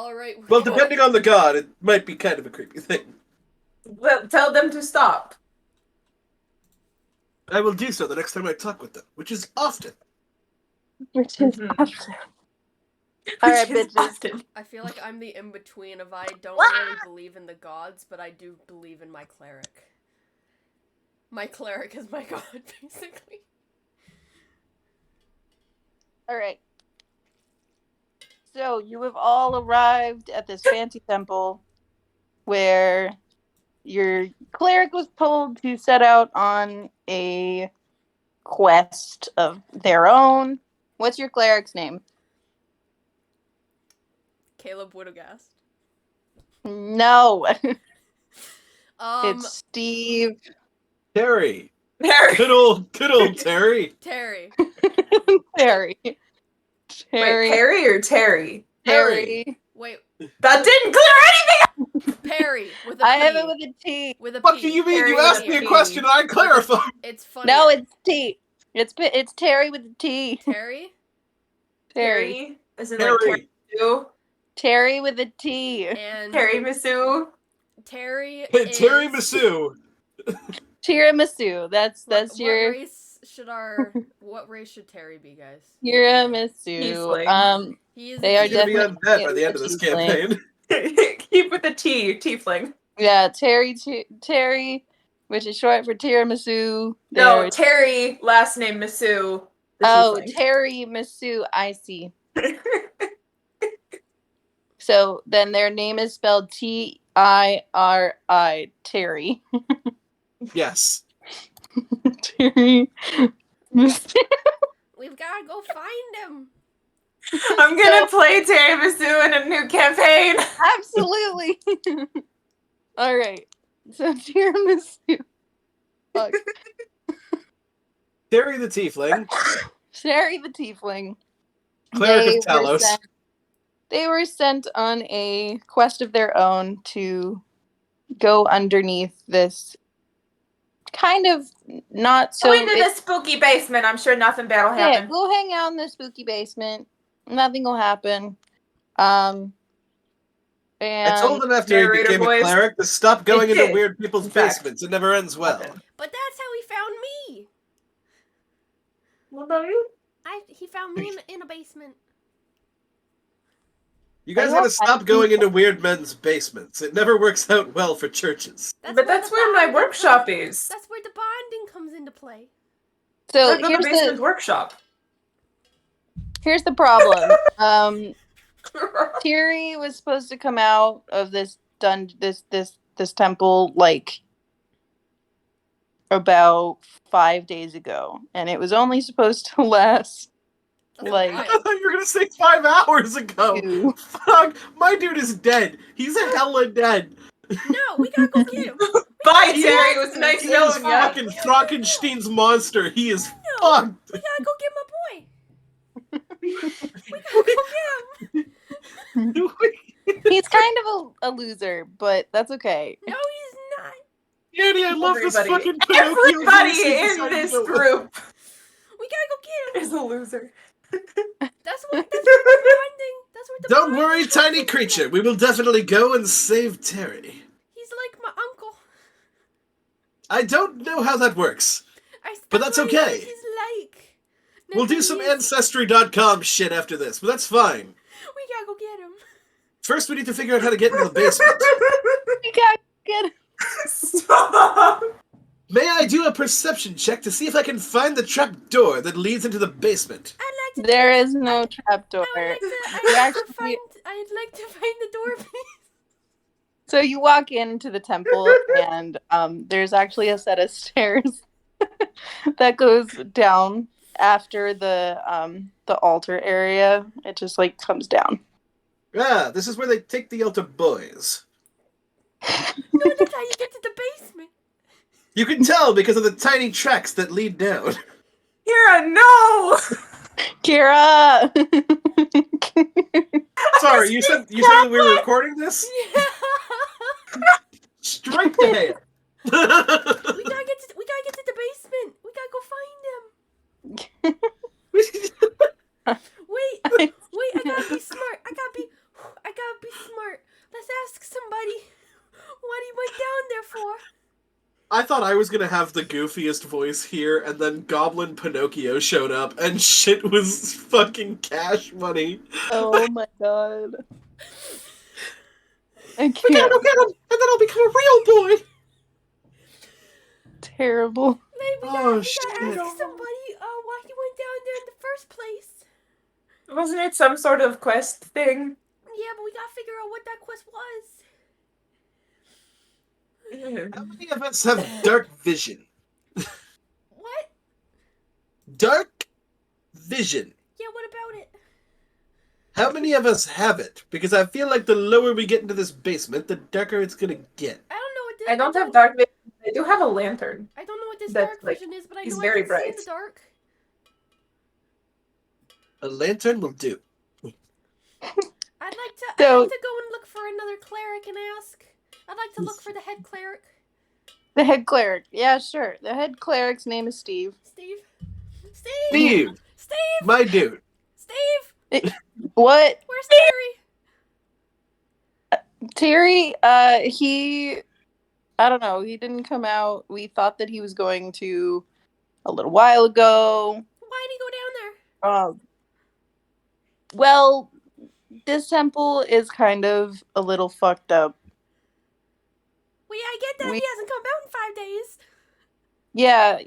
Alright. Well, depending on the god, it might be kind of a creepy thing. Well, tell them to stop. I will do so the next time I talk with them, which is often. Which is awesome. Alright, bitches. I feel like I'm the in-between of I don't really believe in the gods, but I do believe in my cleric. My cleric is my god, basically. Alright. So, you have all arrived at this fancy temple where your cleric was told to set out on a quest of their own. What's your cleric's name? Caleb Woodagast. No. It's Steve. Terry. Terry. Good old Terry. Terry. Terry. Wait, Perry or Terry? Terry. Wait. That didn't clear anything up! Perry with a P. I have it with a T. With a P. What do you mean? Terry You asked with me a a P. question and I clarified. It's funny. No, it's T. It's Terry with a T. Terry? Terry. Is it Terry. like Terry Misu? Terry with a T. And Terry Misu? Terry is... Terry Masu. Tiramisu. That's What your race should what race should Terry be, guys? tiramisu. Tiefling. He is They are He's gonna be definitely undead by the end of this tiefling. campaign. Keep with the T, Tiefling. Yeah, Terry, which is short for tiramisu. No, There- Terry, last name Misu. the Oh, tiefling. Terry Masu. I see. So then their name is spelled Tiri. Terry. Yes. Terry. Masu. We've gotta go find him. I'm gonna play Terry Misu in a new campaign. Absolutely. All right. So tiramisu. Fuck. Terry the Tiefling. Sherry the Tiefling. Cleric of Talos. They were sent on a quest of their own to go underneath this kind of not so. Go into the spooky basement. I'm sure nothing bad will Yeah, happen. go hang out in the spooky basement. Nothing will happen. And I told him after he Narrator became a voice. cleric to stop going It into did, weird people's in fact. basements. It never ends well. But that's how he found me. What about you? He found me in a basement. You guys gotta stop going into weird men's basements. It never works out well for churches. But that's where my workshop is. That's where the bonding comes into play. so Look at the basement workshop. here's the problem. Tiri was supposed to come out of this this temple like about 5 days ago, and it was only supposed to last like I thought you were gonna say 5 hours ago. 2. Fuck, my dude is dead. He's a hella dead. No, we gotta go get him. Bye, He Terry. is- It was nice He is knowing you. fucking Frankenstein's monster. He is No, fucked. we gotta go get my boy. We gotta go get him. He's kind of a loser, but that's okay. No, he's not. Annie, I love this Everybody- fucking Pinocchio Everybody voice he in decided this to- group We gotta go get him. is a loser. That's where the bonding. That's where the Don't bonding worry, comes tiny into creature. play. We will definitely go and save Terry. He's like my uncle. I don't know how that works. But that's what he okay. is like. We'll do some Ancestry.com shit after this, but that's fine. We gotta go get him. First, we need to figure out how to get into the basement. We got good. Stop. May I do a perception check to see if I can find the trap door that leads into the basement? I'd like to. There is no trapdoor. I'd like to find the door, please. So you walk into the temple, and there's actually a set of stairs that goes down after the altar area. It just like comes down. Ah, this is where they take the altar boys. No, that's how you get to the basement. You can tell because of the tiny tracks that lead down. Kira, no! Kira! Sorry, you said that we were recording this? Yeah. Straight to hell. We gotta get to the basement. We gotta go find him. Wait, I gotta be smart. I gotta be be smart. Let's ask somebody what he went down there for. I thought I was gonna have the goofiest voice here, and then Goblin Pinocchio showed up, and shit was fucking cash money. Oh my god. I We gotta can't. go get him, and then I'll become a real boy! Terrible. Maybe we Oh, gotta shit. ask somebody why he went down there in the first place. Wasn't it some sort of quest thing? Yeah, but we gotta figure out what that quest was. How many of us have dark vision? What? Dark vision. Yeah, what about it? How many of us have it? Because I feel like the lower we get into this basement, the darker it's gonna get. I don't know what this. I don't have dark vision. I do have a lantern. I don't know what this That's, dark like, vision is, but I he's know very I can see in bright. the dark. A lantern will do. I'd like to So- go and look for another cleric and ask. I'd like to look for the head cleric. The head cleric. Yeah, sure. The head cleric's name is Steve. Steve? Steve! Steve! Steve! My dude! Steve! What? Where's Terry? Terry, he, I don't know, he didn't come out. We thought that he was going to a little while ago. Why'd he go down there? Well, this temple is kind of a little fucked up. Well, yeah, I get that We- he hasn't come out in 5 days. Yeah,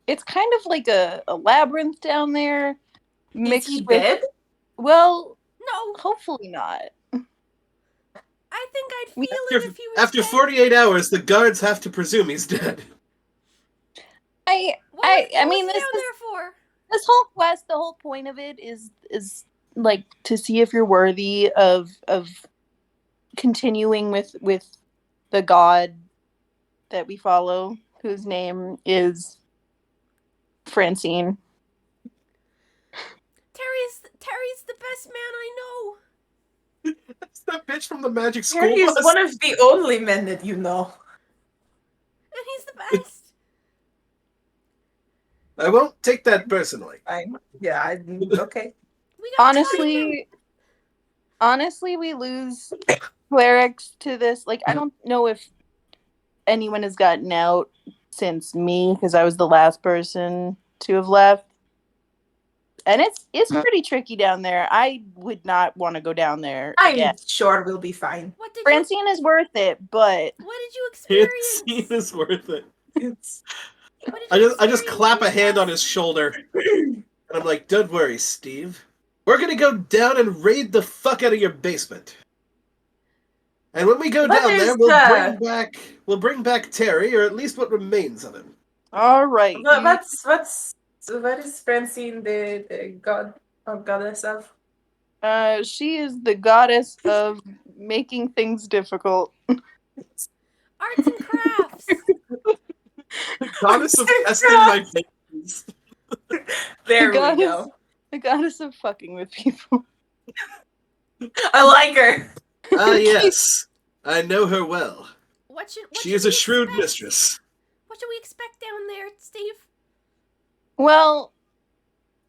it's kind of like a labyrinth down there. Is Mixed he with, dead? well, No, hopefully not. I think I'd feel We- it if he was After dead. 48 hours, the guards have to presume he's dead. What I was mean, he this down there for? this whole quest, the whole point of it is like to see if you're worthy of continuing with the god that we follow, whose name is Francine. Terry's the best man I know. That's that bitch from the magic school Harry is bus. one of the only men that you know. And he's the best. I won't take that personally. Fine. Yeah, okay. We gotta find him. Honestly, we lose clerics to this. Like, I don't know if anyone has gotten out since me, because I was the last person to have left. And it's pretty tricky down there. I would not want to go down there I'm again. sure we'll be fine. What did Francine is worth it, but you It experience? is worth it. It's What did I you just experience clap a when you hand on left? his shoulder, and I'm like, "Don't worry, Steve. We're gonna go down and raid the fuck out of your basement. And when we go What down there, is we'll bring back Terry, or at least what remains of him." all right. But what is Francine the god or goddess of? She is the goddess of making things difficult. Arts and crafts. The goddess of Arts testing and my patience. There we goddess. go. The goddess of fucking with people. I like her. Ah, yes. I know her well. What should She is a we shrewd expect? mistress. What should we expect down there, Steve? Well,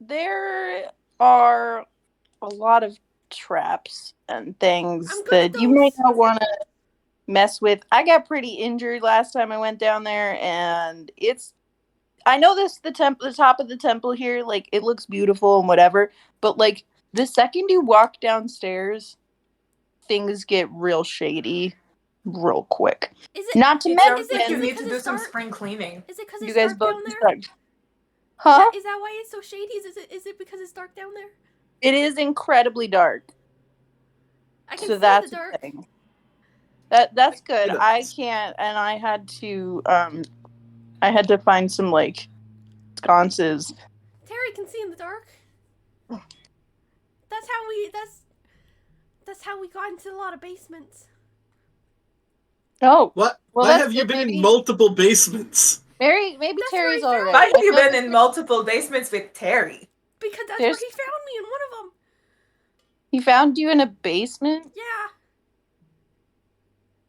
there are a lot of traps and things I'm good that at you might those. not want to mess with. I got pretty injured last time I went down there, and I know the top of the temple here, like, it looks beautiful and whatever, but like the second you walk downstairs, things get real shady real quick. Is it? Not to It mention, sounds like you is it need 'cause to do it's some dark? spring cleaning. Is it because you it's guys dark both down there? start. Huh? Is that why it's so shady? Is it because it's dark down there? It is incredibly dark. I can So see that's the the dark. thing. That's good. It I is. can't, and I had to find some like sconces. Terry can see in the dark. That's how we got into a lot of basements. Oh, What? Well, Why that's have you good, been maybe. in multiple basements? maybe That's Terry's where I alright. found Why have I you know been that in multiple basements with Terry? Because that's There's- where he found me in one of them. He found you in a basement. Yeah.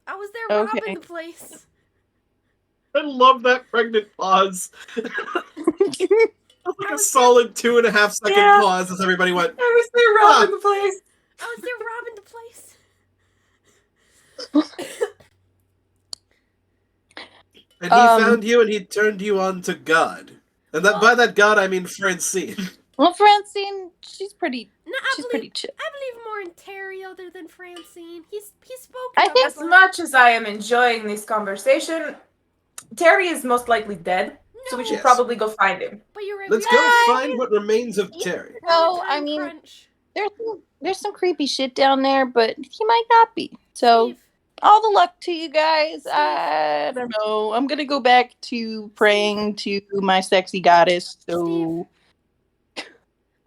I was there Okay. robbing the place. I love that pregnant pause. Like I a was solid 2.5 second Yeah. pause as everybody went, I was there robbing the place. I was there place? And he found you and he turned you on to God. And that by that God I mean Francine. Well, Francine, she's pretty No, chill. I believe more in Terry other than Francine. He's spoken I of think As much as I am enjoying this conversation, Terry is most likely dead, so we should Yes. probably go find him. But you're right. Let's we go are find what remains of Terry. on a No, I time mean, crunch. there's some creepy shit down there, but he might not be. So, Steve, all the luck to you guys. Steve. I don't know. I'm gonna go back to praying to my sexy goddess. So,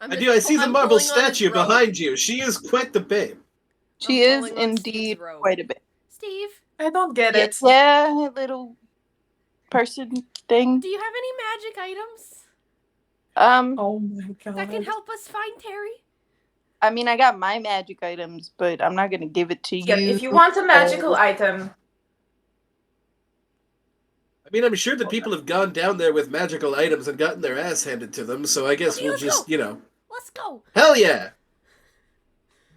I see the I'm marble pulling on his statue robe. behind you. She is quite the babe. she I'm is pulling on Steve's indeed robe. quite a bit. Steve, I don't get it. Yeah, little person thing. do you have any magic items Oh my god. that can help us find Terry? I mean, I got my magic items, but I'm not gonna give it to Yeah, you. if you want a magical item, I mean, I'm sure that people have gone down there with magical items and gotten their ass handed to them, so I guess Okay, we'll let's just, go. Let's go. Hell yeah!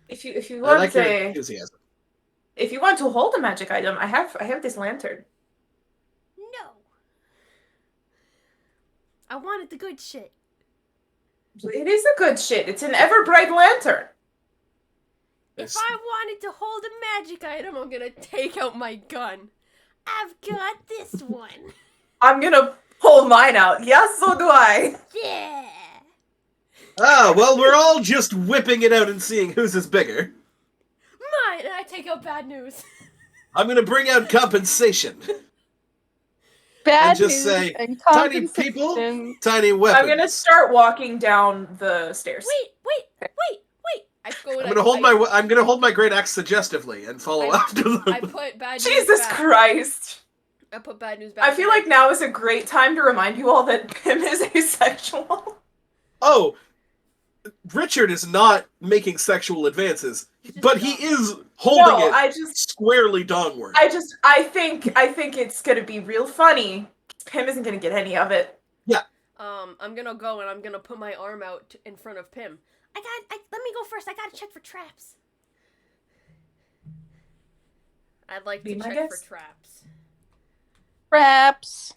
if you I want like your a, enthusiasm. if you want to hold a magic item, I have this lantern. No. I wanted the good shit. It is a good shit. It's an ever bright lantern. If I wanted to hold a magic item, I'm gonna take out my gun. I've got this one. I'm gonna pull mine out. Yes, so do I. Yeah. Ah, well, we're all just whipping it out and seeing whose is bigger. Mine. And I take out bad news. I'm gonna bring out compensation. Bad and just news say, and tiny people, compensation. tiny weapons. I'm gonna start walking down the stairs. Wait. I go. I'm gonna hold my great axe suggestively and follow after them. I put bad news Jesus back. Christ. I put bad news back. I feel like now is a great time to remind you all that Pim is asexual. Oh, Richard is not making sexual advances, but he is holding squarely downward. I think it's gonna be real funny. Pim isn't gonna get any of it. Yeah. I'm gonna go and I'm gonna put my arm out in front of Pim. Let me go first. I gotta check for traps. I'd like to check for traps. Traps.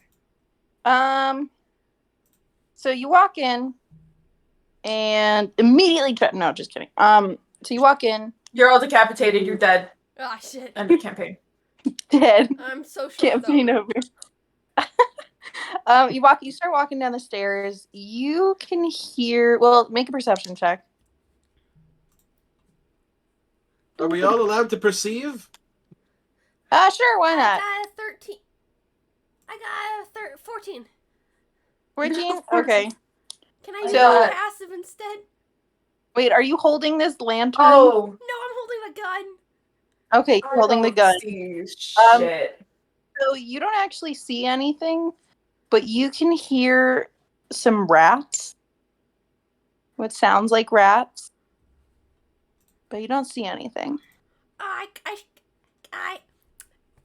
So you walk in and immediately no, just kidding. So you walk in. You're all decapitated, you're dead. Ah, shit. End of campaign. Dead. I'm so short. Campaign over. You start walking down the stairs. You can hear, make a perception check. Are we all allowed to perceive? Sure, why not? I got a 13. I got a 14. 14? Okay. Can I use So- my passive instead? Wait, are you holding this lantern? Oh. No, I'm holding a gun. Okay, you're holding the gun. Shit. So you don't actually see anything, but you can hear some rats. What sounds like rats. But you don't see anything.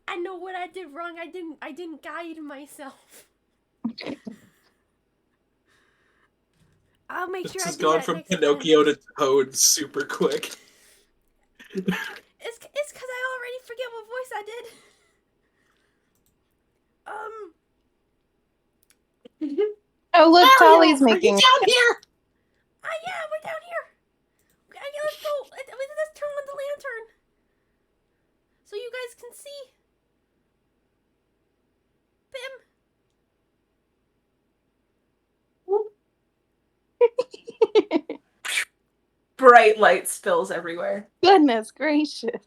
I know what I did wrong. I didn't guide myself. I'll make sure This I has do gone that from next time. Pinocchio to Toad super quick. It's because I already forget what voice I did. Oh, look, Tolly's making. down here? Yeah, we're down here. Let's go. Let's turn on the lantern. So you guys can see. Bim. Bright light spills everywhere. Goodness gracious.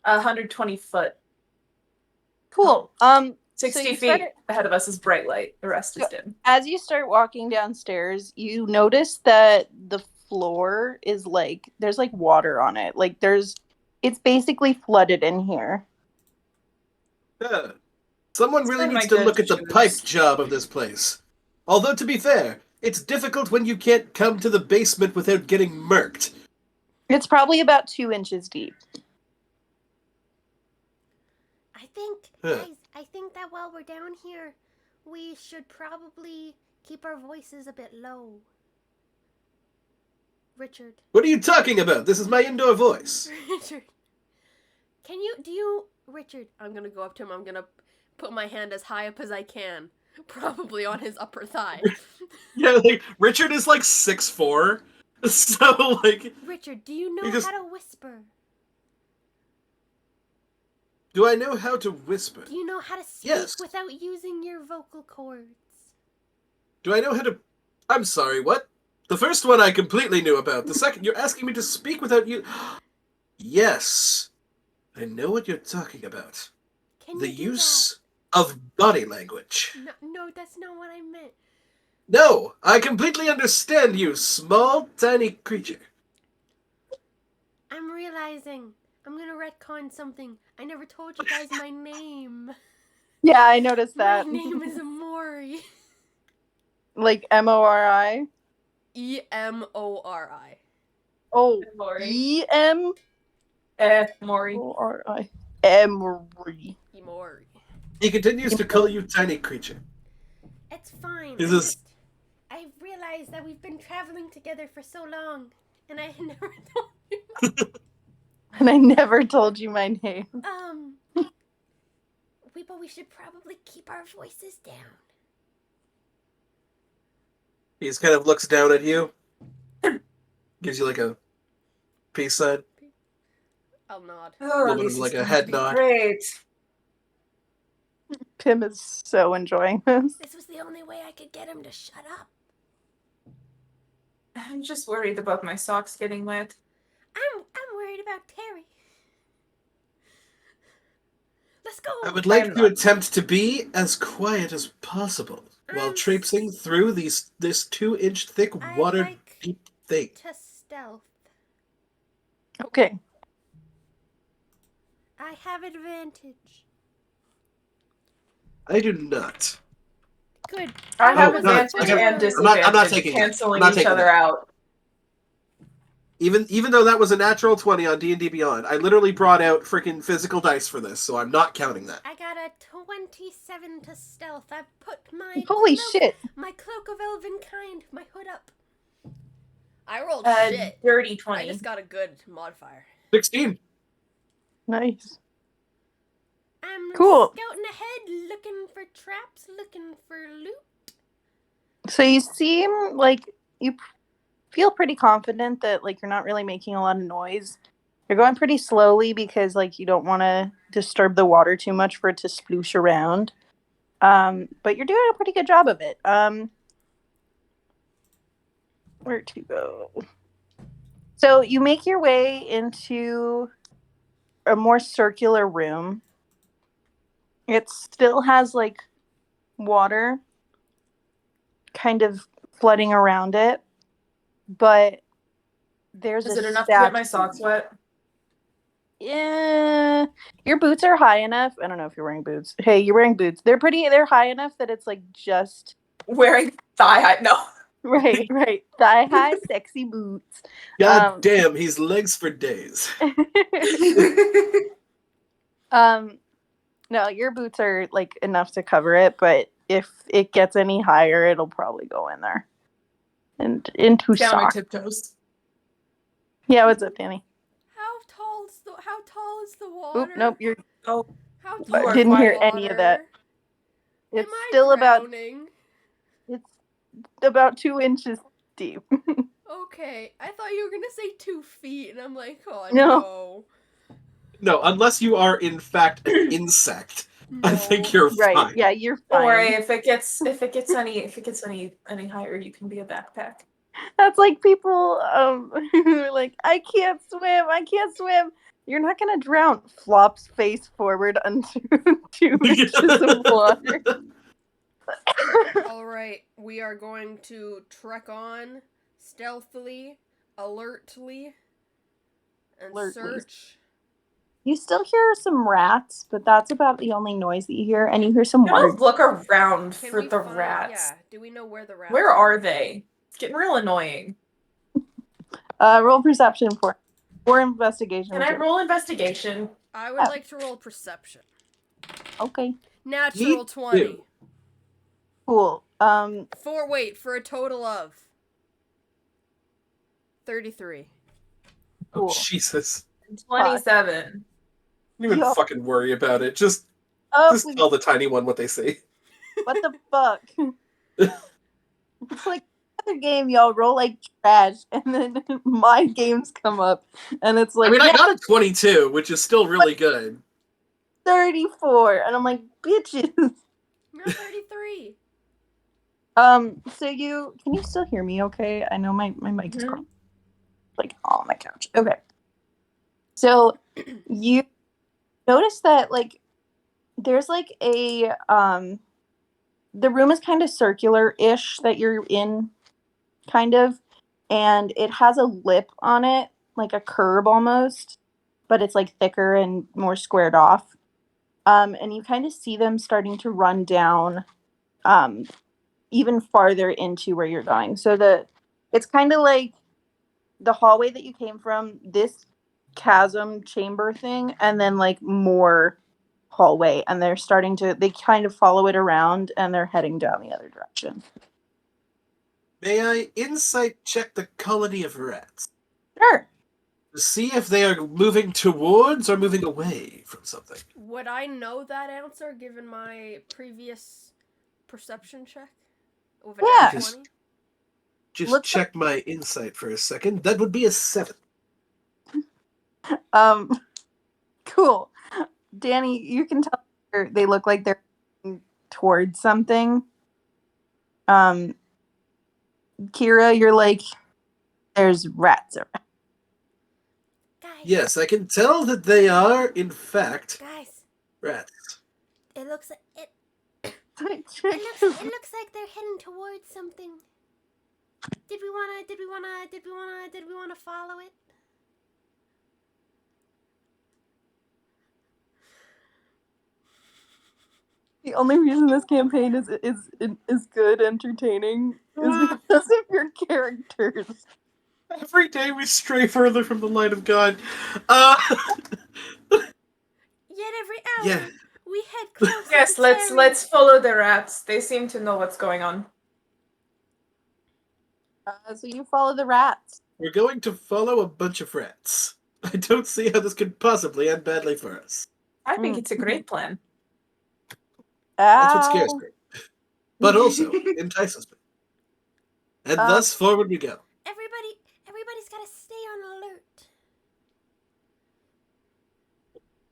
120 foot. Cool. 60 so you feet ahead of us is bright light. The rest is dim. As you start walking downstairs, you notice that the floor is there's water on it. It's basically flooded in here. Yeah. Someone really one of needs my to look at the go-tos. pipe job of this place. Although, to be fair, it's difficult when you can't come to the basement without getting murked. It's probably about 2 inches deep. I think that while we're down here, we should probably keep our voices a bit low. Richard. What are you talking about? This is my indoor voice. Richard. Richard, I'm gonna go up to him. I'm gonna put my hand as high up as I can. Probably on his upper thigh. Yeah, like, Richard is like 6'4", so, like... Richard, do you know He just- how to whisper? Do I know how to whisper? Do you know how to speak Yes. without using your vocal cords? Do I know how to... I'm sorry, what? The first one I completely knew about. The second, you're asking me to speak without you... Yes. I know what you're talking about. Can The you do use of body language. that? No, that's not what I meant. No, I completely understand you, small, tiny creature. I'm realizing I'm gonna retcon something. I never told you guys my name. Yeah, I noticed that. My name is Amori. Like Mori. Emori. Oh, Mori. Emori. Mori. Emory. Emori. He continues to call you tiny creature. It's fine. This is- I realized that we've been traveling together for so long, and I had never told you. And I never told you my name. But we should probably keep our voices down. He just kind of looks down at you. Gives you like a peace sign. I'll nod. Oh, Little bit this of is like a going head to be nod. Great. Pim is so enjoying this. This was the only way I could get him to shut up. I'm just worried about my socks getting wet. I'm worried about Terry. Let's go. I would like I'm to not- attempt to be as quiet as possible while I'm traipsing through this 2-inch thick I water like deep thing. to stealth. Okay. I have advantage. I do not. Good. I have no, advantage okay. and I'm disadvantage, not taking that. canceling I'm not each taking other that. out. Even though that was a natural 20 on D&D Beyond, I literally brought out freaking physical dice for this, so I'm not counting that. I got a 27 to stealth. I've put my Holy cloak, shit. my cloak of elven kind, my hood up. I rolled shit. Dirty I 20. just got a good modifier. 16. Nice. I'm Cool. scouting ahead, looking for traps, looking for loot. So you seem like you feel pretty confident that like you're not really making a lot of noise. You're going pretty slowly because like you don't want to disturb the water too much for it to sploosh around. But you're doing a pretty good job of it. Where to go? So you make your way into a more circular room. It still has like water kind of flooding around it, but there's Is a it enough to get my statue. socks wet? Yeah, your boots are high enough. I don't know if you're wearing boots. Hey, you're wearing boots. They're high enough that it's like just Wearing thigh high. No. right, thigh high, sexy boots. God damn, he's legs for days. No, your boots are like enough to cover it, but if it gets any higher, it'll probably go in there and into Down my socks. tiptoes. Yeah, what's up, Danny? How tall is the water? Oop, nope, you're. Oh, How You tall are is didn't the hear water? any of that. It's Am I still drowning? about 2 inches deep. Okay, I thought you were gonna say 2 feet, and I'm like, oh No. no. No, unless you are in fact an insect. I think you're Right? fine. Yeah, you're don't fine. worry. If it gets any higher, you can be a backpack. That's like people who are like, I can't swim. You're not gonna drown. Flops face forward onto 2 inches of water. Alright, we are going to trek on stealthily, alertly, and Alertly. search. You still hear some rats, but that's about the only noise that you hear, and you hear some I'm gonna water. look around Can for we the find, rats. Yeah, do we know where the rats Where are they? It's getting real annoying. Roll perception or investigation. Can I roll investigation? I would like to roll perception. Okay, Natural Me 20. too. cool. For a total of 33. Oh, Cool. Jesus. 27. Don't even Yo. fucking worry about it. Just Oh, tell the tiny one what they say. what the fuck? It's like another game, y'all roll like trash, and then my games come up, and it's like, I mean, I yeah, got a 22, which is still really good. 34, and I'm like, bitches. No, 33. So can you still hear me? Okay, I know my mic is Mhm. like on my couch. Okay, so you notice that like there's like a the room is kind of circular-ish that you're in, kind of, and it has a lip on it, like a curb almost, but it's like thicker and more squared off. And you kind of see them starting to run down even farther into where you're going. So it's kind of like the hallway that you came from, this chasm chamber thing, and then like more hallway, and they kind of follow it around and they're heading down the other direction. May I insight check the colony of rats? Sure. To see if they are moving towards or moving away from something. Would I know that answer given my previous perception check? With an Yeah. 20? Just Looks check my insight for a second. That would be a 7. Cool. Danny, you can tell they look like they're towards something. Kira, you're like, there's rats around. Guys, Yes, I can tell that they are, in fact, guys, rats. it looks like it It looks like they're heading towards something. Did we wanna follow it? The only reason this campaign is good, entertaining, is because of your characters. Every day we stray further from the light of God. Yet every hour Yeah. we head closer. Yes, to let's Terry. let's follow the rats. They seem to know what's going on. So you follow the rats. We're going to follow a bunch of rats. I don't see how this could possibly end badly for us. I think it's a great plan. That's what scares Ow. me. But also entices me. And thus forward we go. Everybody's gotta stay on alert.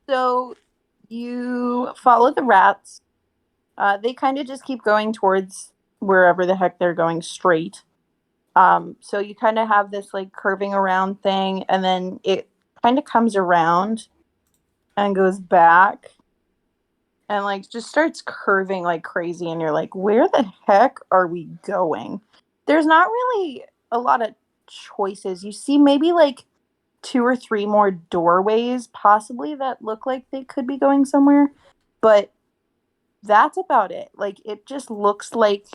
So you follow the rats. They kind of just keep going towards wherever the heck they're going, straight. So you kind of have this like curving around thing, and then it kind of comes around and goes back and like just starts curving like crazy, and you're like, where the heck are we going? There's not really a lot of choices. You see maybe like 2 or 3 more doorways possibly that look like they could be going somewhere, but that's about it. Like it just looks like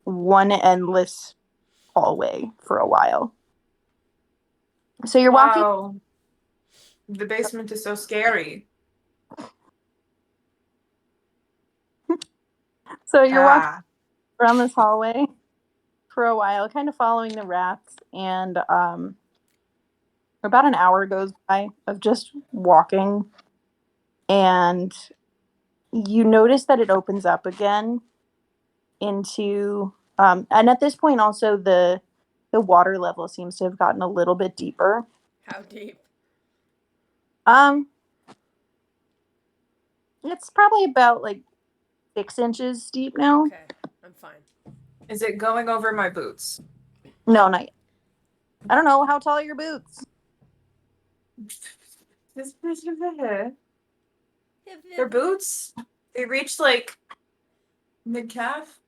one endless hallway for a while. So you're walking. Wow. The basement is so scary. So you're walking around this hallway for a while, kind of following the rats, and about an hour goes by of just walking, and you notice that it opens up again into and at this point also the water level seems to have gotten a little bit deeper. How deep? It's probably about like 6 inches deep now. Okay, I'm fine. Is it going over my boots? No, not yet. I don't know, how tall are your boots? Their boots? They reach like mid-calf?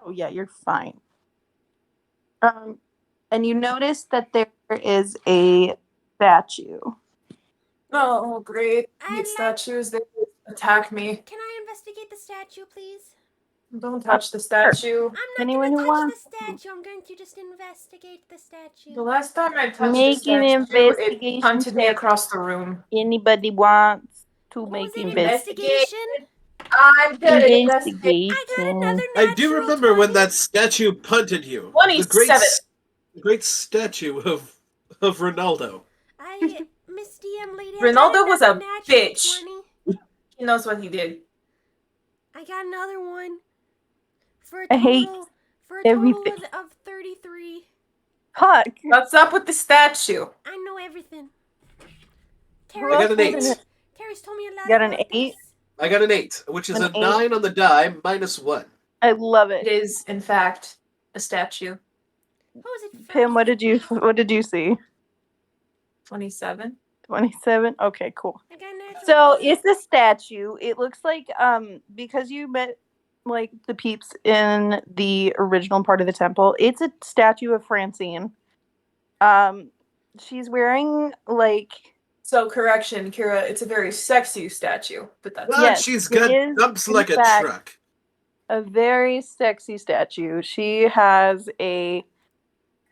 Oh yeah, you're fine. And you notice that there is a statue. Oh, great. I'd like- These statues, they attack me. Can I investigate the statue, please? Don't touch the statue. I'm not Anyone gonna who touch wants the statue. I'm going to just investigate the statue. The last time I touched Make the an statue, it investigation hunted me check. across the room. Anybody wants to What make was it, investigation? I'm good at investigating. Investigation. I got another I natural do remember when 20. that statue punted you. 27. The great statue of of Ronaldo. Miss DM lady, Ronaldo was a natural bitch. 20. He knows what he did. I got another one. For a I hate total, everything. of 33. Fuck. What's up with the statue? I know everything. Who else got an was 8. in it? Terry's told me a lot Got an about 8? this. I got an 8, which is An a 8. 9 on the die, minus 1. I love It it. is, in fact, a statue. Who was it first? Pim, what did you see? 27. 27? Okay, cool. I got a natural So 20. it's a statue. It looks like because you met like the peeps in the original part of the temple, it's a statue of Francine. She's wearing like So, correction, Kira, it's a very sexy statue, but that's God, Yes, she's it got is, dumps in like a fact, truck. a very sexy statue. She has a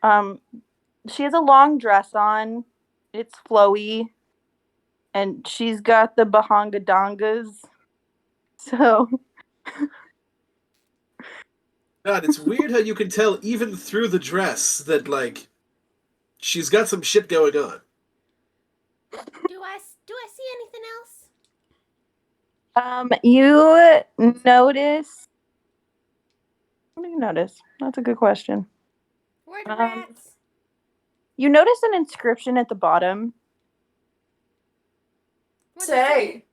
long dress on. It's flowy. And she's got the bahanga dongas. So God, it's weird how you can tell even through the dress that, like, she's got some shit going on. Do I see anything else? you notice. What do you notice? That's a good question. Where are the rats? You notice an inscription at the bottom. What's it say?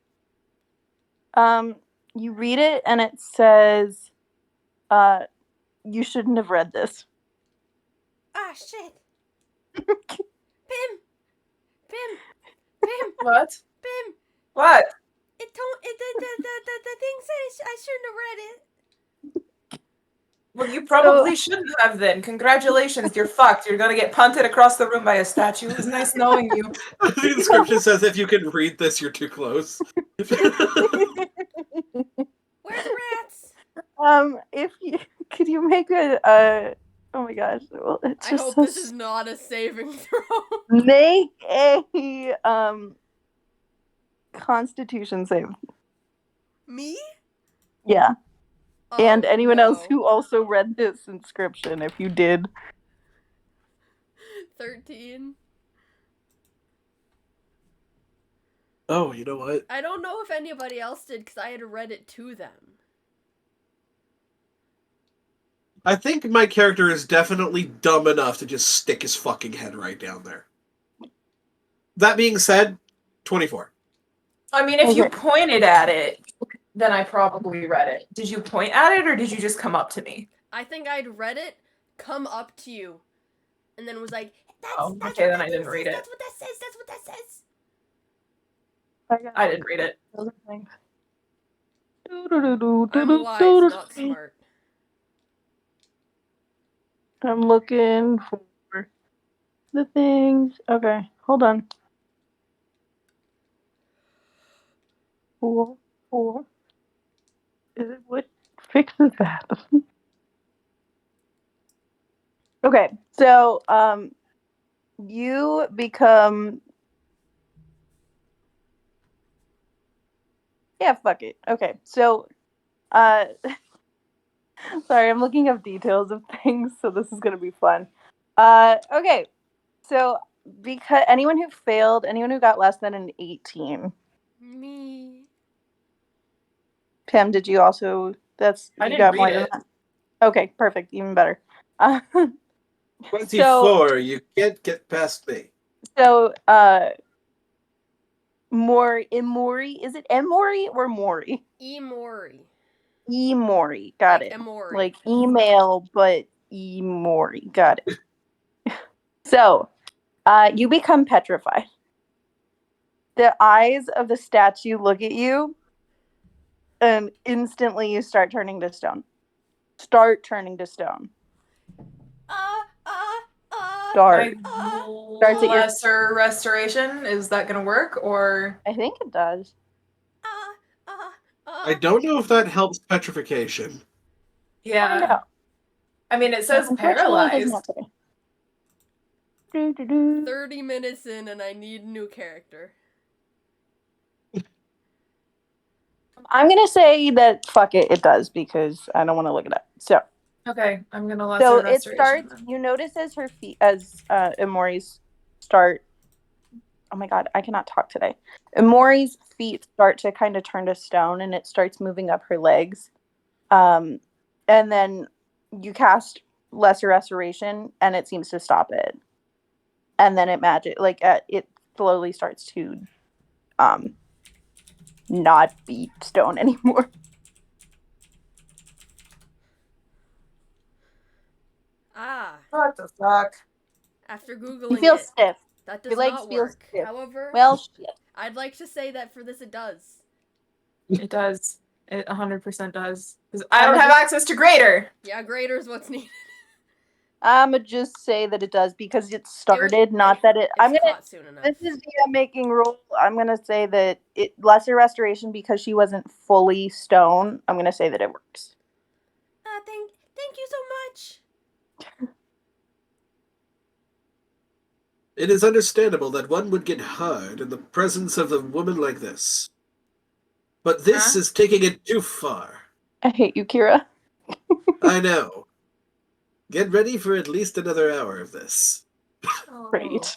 You read it and it says, you shouldn't have read this. Ah, shit. Pim. what? Pim. What? The thing said I shouldn't have read it. Well, you probably shouldn't have then. Congratulations, you're fucked. You're gonna get punted across the room by a statue. It was nice knowing you. The inscription says if you can read this, you're too close. Where's the rats? If you could you make a oh my gosh, well, it's I just hope so this is not a saving throw. make a Constitution save. Me? Yeah. And Oh, anyone else no. who also read this inscription, if you did. 13. Oh, you know what? I don't know if anybody else did because I had read it to them. I think my character is definitely dumb enough to just stick his fucking head right down there. That being said, 24. I mean, if you Okay. pointed at it, then I probably read it. Did you point at it or did you just come up to me? I think I'd read it, come up to you, and then was like, that's Okay, what then that I didn't thing read says, it. That's what that says. That's what that says. I didn't read it. I'm wise, not smart. I'm looking for the things. Okay, hold on. Four. Is it what fixes that? Okay, so you become. Yeah, fuck it. Okay, so sorry, I'm looking up details of things, so this is gonna be fun. Okay, so because anyone who got less than an 18. Me. Pam, did you also? I you didn't got read more than it. that. Okay, perfect, even better. 24, you can't get past me. So, Emori, is it Emori or Mori? Emori. Emori, got Like it. Emori. Like email, but Emori, got it. So, you become petrified. The eyes of the statue look at you, and instantly you start turning to stone. Start. Like, Starts at your- lesser restoration, is that gonna work or? I think it does. I don't know if that helps petrification. Yeah. I mean, it says Unfortunately, it does paralyzed. not say. 30 minutes in and I need a new character. I'm gonna say that fuck it, it does because I don't want to look it up. So Okay, I'm gonna lesser So it restoration. starts. You notice as Emori's start. Oh my god, I cannot talk today. Mori's feet start to kind of turn to stone, and it starts moving up her legs. And then you cast Lesser Restoration, and it seems to stop it. And then it slowly starts to not be stone anymore. Ah, What the fuck? after You Googling feel it, stiff. that does Your legs not feel work. stiff. However, Well, shit. I'd like to say that for this it does. It does. It 100% does. Because I don't have access to greater. Yeah, greater is what's needed. I'ma just say that it does because it started, not that it. It's caught soon enough. This is the making rule. I'm gonna say that it Lesser Restoration because she wasn't fully stone. I'm gonna say that it works. Thank you so much. It is understandable that one would get hard in the presence of a woman like this. But this is taking it too far. I hate you, Kira. I know. Get ready for at least another hour of this. Great.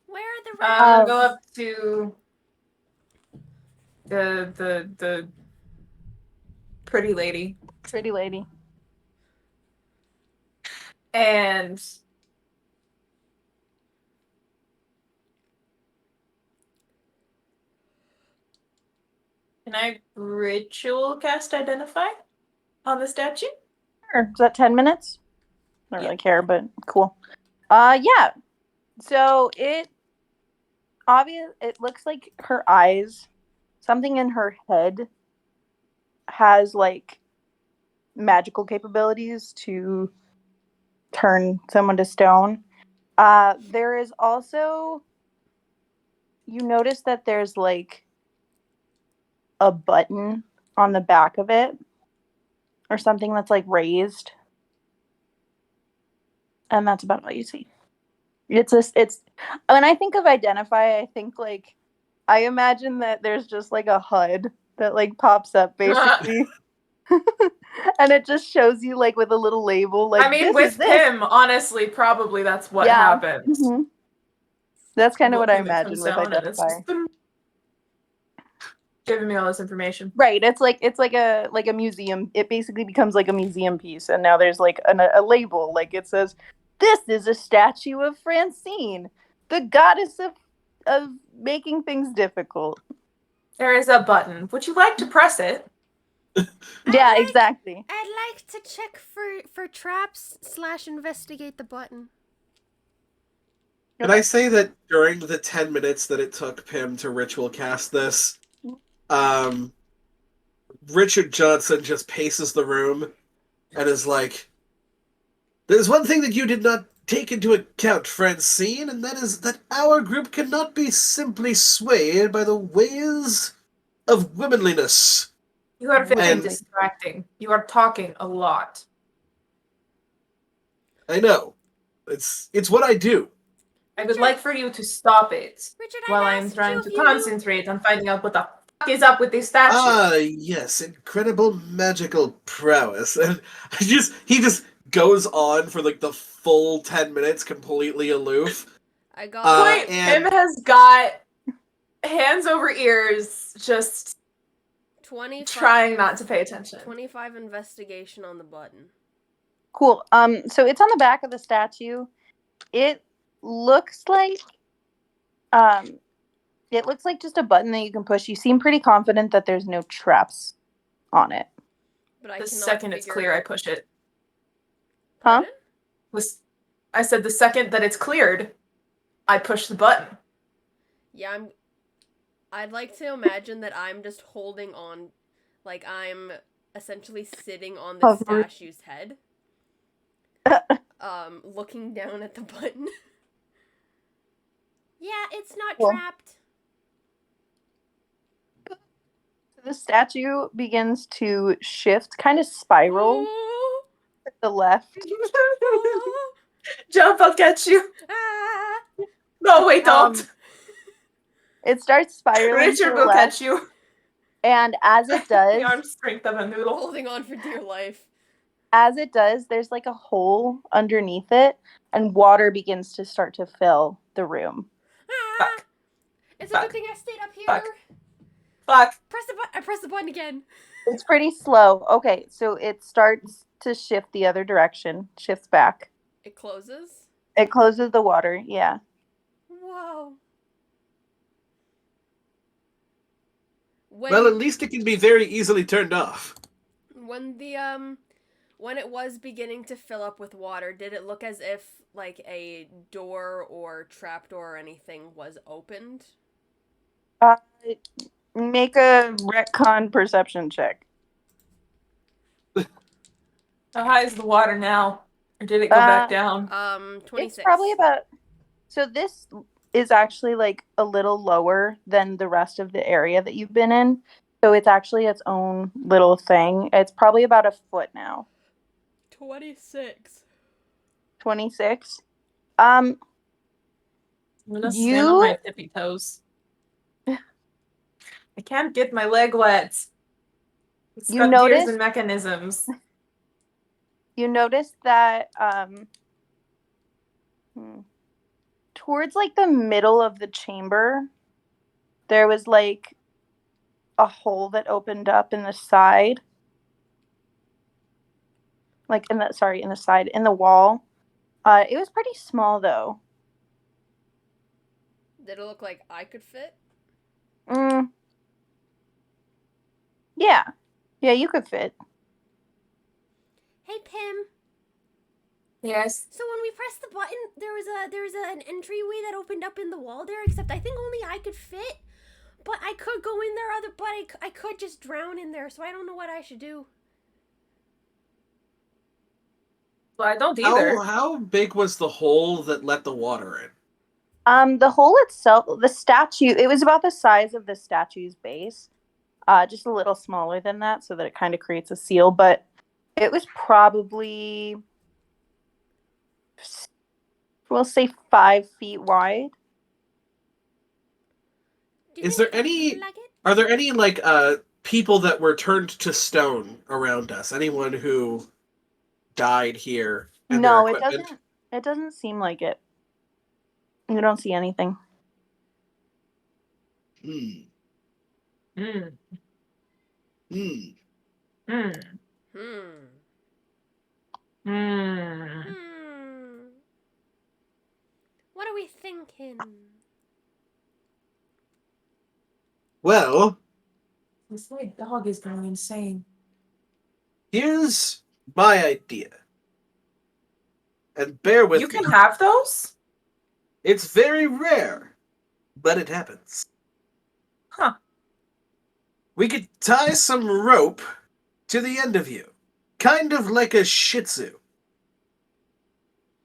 Where are the I'll go up to the pretty lady. Pretty lady. And can I ritual cast Identify on the statue? Sure. Is that 10 minutes? I don't really care, but cool. Yeah. So it looks like her eyes, something in her head has like magical capabilities to turn someone to stone. There is also, you notice that there's like a button on the back of it or something that's like raised. And that's about all you see. It's when I think of Identify, I think like I imagine that there's just like a HUD that like pops up basically. And it just shows you like with a little label like I mean, this with is this. him, honestly, probably that's what happens. Mhm. That's kind of what I Looking at imagine comes with down and it's Identify. just boom, giving me all this information. Right. It's like a museum. It basically becomes like a museum piece, and now there's like a label. Like it says, "This is a statue of Francine, the goddess of making things difficult." There is a button. Would you like to press it? Yeah, exactly. I'd like to check for traps / investigate the button. Can I say that during the 10 minutes that it took Pim to ritual cast this, Richard Johnson just paces the room and is like, "There's one thing that you did not take into account, Francine, and that is that our group cannot be simply swayed by the ways of womanliness." You are very And- distracting. You are talking a lot. I know. It's what I do. I would like for you to stop it Richard, while I I'm asked trying you to if you concentrate on finding out what the fuck is up with this statue. Ah, yes, incredible magical prowess. And he just goes on for like the full 10 minutes completely aloof. I got Wait, and- Pim has got hands over ears, just 25, trying not to pay attention. 25 investigation on the button. Cool. So it's on the back of the statue. It looks like just a button that you can push. You seem pretty confident that there's no traps on it. But I The cannot second it's figure clear, out- I push it. Huh? I said the second that it's cleared, I push the button. Yeah, I'd like to imagine that I'm just holding on, like I'm essentially sitting on the Hover. statue's head, looking down at the button. Yeah, it's not Cool. trapped. The statue begins to shift, kind of spiral to the left. Jump, I'll catch you. Ah. No, wait, don't. It starts spiraling Richard to the will left, catch you. and as it The does, arm strength of a noodle. Holding on for dear life. there's like a hole underneath it, and water begins to start to fill the room. Ah! Fuck. It's a good Fuck. thing I stayed up here. Fuck. Fuck. Press the button. I pressed the button again. It's pretty slow. Okay, so it starts to shift the other direction, shifts back. It closes. It closes the water, yeah. Whoa. Well, at least it can be very easily turned off. When it was beginning to fill up with water, did it look as if like a door or trapdoor or anything was opened? Make a retcon perception check. How high is the water now? Or did it go back down? 26. It's probably about. So this is actually like a little lower than the rest of the area that you've been in. So it's actually its own little thing. It's probably about a foot now. 26. 26. I'm gonna stand on my tippy toes. I can't get my leg wet. It's You got gears notice- and mechanisms. You notice that towards like the middle of the chamber, there was like a hole that opened up in the side. Like in the wall. It was pretty small though. Did it look like I could fit? Yeah. Yeah, you could fit. Hey, Pim. Yes. So when we pressed the button, there was an entryway that opened up in the wall there. Except I think only I could fit. But I could go in there. I could just drown in there. So I don't know what I should do. Well, I don't either. How big was the hole that let the water in? The hole itself, the statue, it was about the size of the statue's base. Just a little smaller than that, so that it kind of creates a seal. But it was probably, we'll say 5 feet wide. Do you Is think there any- like it? Are there any people that were turned to stone around us? Anyone who died here? And No, their it equipment? doesn't. It doesn't seem like it. You don't see anything. Hmm. Mm. Hmm. Mm. Hmm. Mm. Hmm. What are we thinking? Well, This little dog is going insane. here's my idea. And bear with You me. can have those? It's very rare, but it happens. Huh. We could tie some rope to the end of you, kind of like a shih tzu.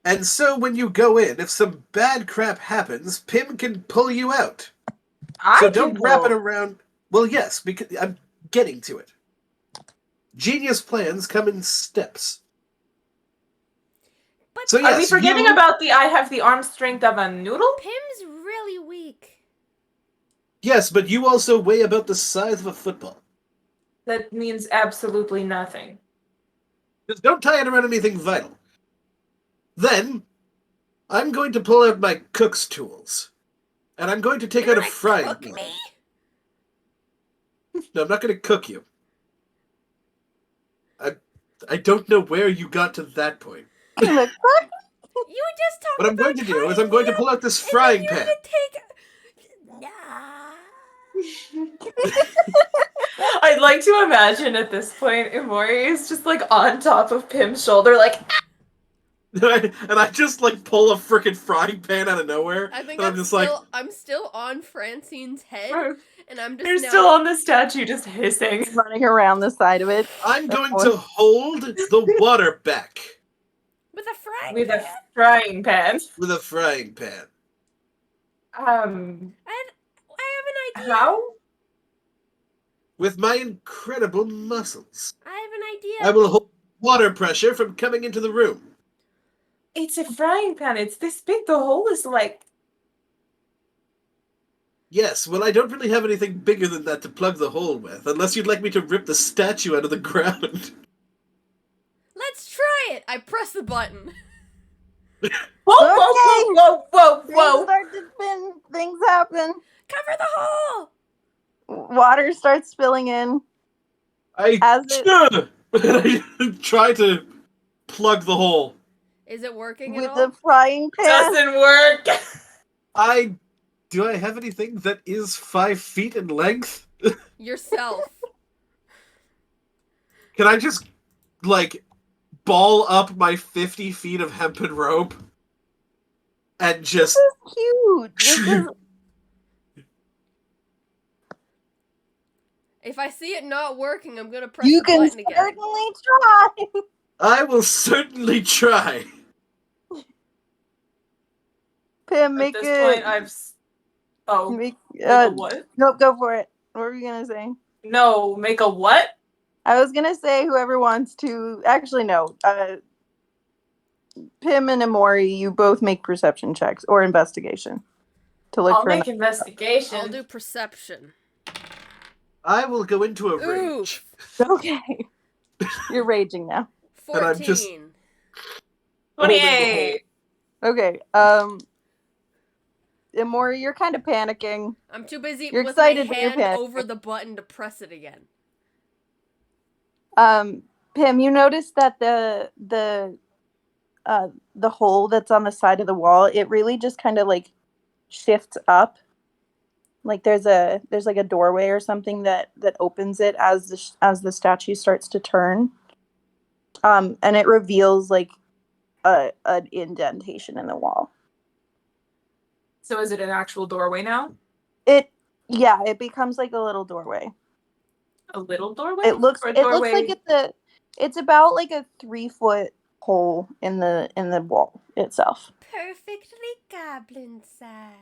And so when you go in, if some bad crap happens, Pim can pull you out. So don't wrap it around. Well, yes, because I'm getting to it. Genius plans come in steps. But So Are we yes, forgetting you- about the I have the arm strength of a noodle? Pim's really weak. Yes, but you also weigh about the size of a football. That means absolutely nothing. Just don't tie it around anything vital. Then, I'm going to pull out my cook's tools. And I'm going to take out a frying Cook pan. me? No, I'm not going to cook you. I don't know where you got to that point. You just talked What I'm about going to do is tying I'm going me to pull up, out this and frying then you're pan. gonna take. Nah. I'd like to imagine at this point, Imori is just like on top of Pim's shoulder, like, And I just pull a freaking frying pan out of nowhere. I think and I'm just I'm still on Francine's head, and I'm just you're now. still on the statue just hissing. Running around the side of it. I'm going to hold the water back With a frying With pan. a frying pan. with a frying pan. I have an idea. How? With my incredible muscles. I have an idea. I will hold water pressure from coming into the room. It's a frying pan. It's this big. The hole is like. Yes, well, I don't really have anything bigger than that to plug the hole with, unless you'd like me to rip the statue out of the ground. Let's try it. I press the button. Whoa, whoa, whoa, whoa, Things whoa, whoa. start to spin. Things happen. Cover the hole. Water starts spilling in. I try to plug the hole. Is it working at With all? the frying pan. Doesn't work. Do I have anything that is 5 feet in length? Yourself. Can I just, like, ball up my 50 feet of hempen rope and just... Cute. This is If I see it not working, I'm gonna press you the can button again. certainly try. I will certainly try. Pim, At make this it. point, I've. Oh, Make, make a what? Nope, go for it. What were you gonna say? No, make a what? I was gonna say whoever wants to. Actually, no. Pim and Amori, you both make perception checks or investigation to look I'll for. make investigation. I'll do perception. I will go into a Ooh. rage. Okay, you're raging now. 14. And I'm just- 28. Okay. Amori, you're kind of panicking. I'm too busy You're with excited, my but you're hand panicking. over the button to press it again. Pim, you notice that the hole that's on the side of the wall, it really just kind of like shifts up. Like there's like a doorway or something that opens it as the statue starts to turn. And it reveals like an indentation in the wall. So is it an actual doorway now? It becomes like a little doorway. A little doorway? It looks Or a doorway? like it's about like a 3-foot hole in the wall itself. Perfectly goblin sized.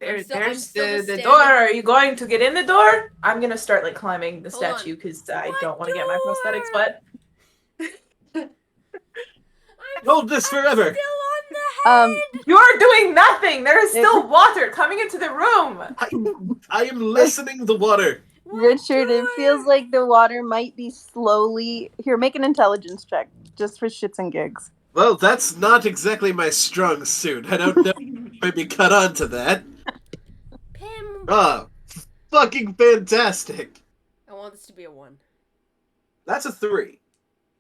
There's I'm still just the standing. door. Are you going to get in the door? I'm gonna start like climbing the Hold on. statue because I What don't want to get my door? prosthetics wet. Hold this forever. Still on the head. You're doing nothing. There is still water coming into the room. I am lessening the water. What Richard, it door? feels like the water might be slowly. Here, make an intelligence check, just for shits and gigs. Well, that's not exactly my strong suit. I don't know if I might be cut on to that. Pim. Ah, fucking fantastic. I want this to be a 1. That's a 3.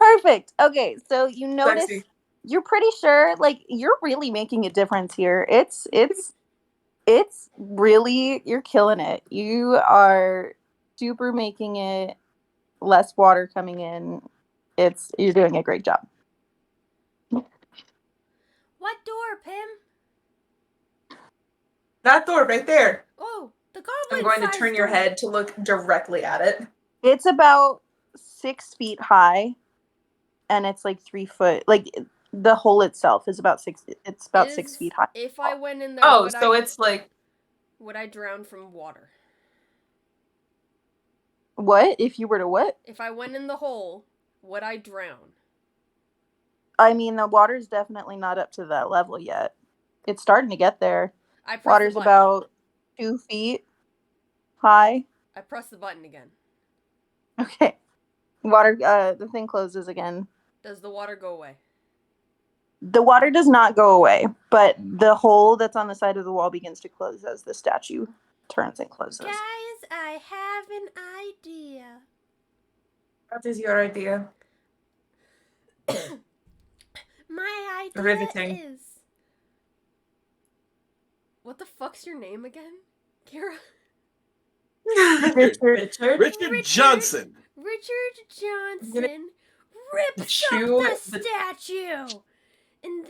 Perfect. Okay, so you notice Sexy. you're pretty sure, like you're really making a difference here. It's really you're killing it. You are super making it less water coming in. You're doing a great job. What door, Pim? That door right there. Oh, the goblin I'm going to sized turn your door. head to look directly at it. It's about 6 feet high, and it's like 3 foot. Like the hole itself is about 6. It's about 6 feet high. If I went in there, Oh, would so I, it's like would I drown from water? What if you were to what? If I went in the hole, would I drown? I mean, the water's definitely not up to that level yet. It's starting to get there. I press Water's the button. about 2 feet high. I press the button again. Okay. Water. The thing closes again. Does the water go away? The water does not go away, but the hole that's on the side of the wall begins to close as the statue turns and closes. Guys, I have an idea. what is your idea? My idea Riveting. is... What the fuck's your name again, Kira? Richard. Richard Johnson. Richard gonna Johnson rips chew up the the- statue. And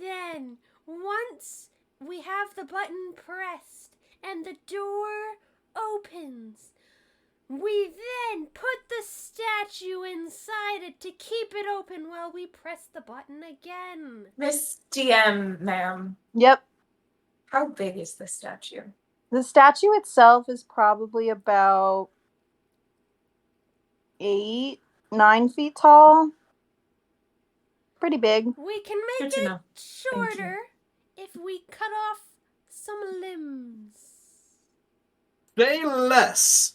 then, once we have the button pressed and the door opens, we then put the statue inside it to keep it open while we press the button again. Miss DM, ma'am. Yep. How big is the statue? The statue itself is probably about 8-9 feet tall. Pretty big. We can make Good to it know. Thank you. shorter if we cut off some limbs. Say less.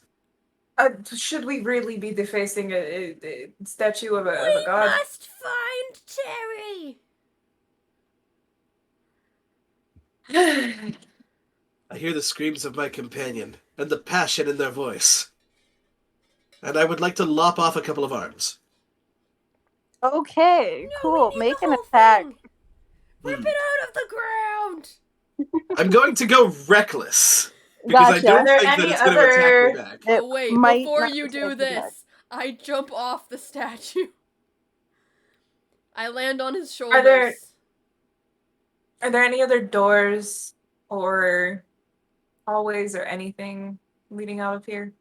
Should we really be defacing a statue of a We god? must find Terry. I hear the screams of my companion and the passion in their voice. And I would like to lop off a couple of arms. Okay, No, cool. we need Make the an whole attack. thing. Rip it out of the ground. I'm going to go reckless. Because I Gotcha. don't Are there think that any it's going to attack me other- back. It Oh wait, might before not you do attack you back. this, I jump off the statue. I land on his shoulders. Are there any other doors or hallways or anything leading out of here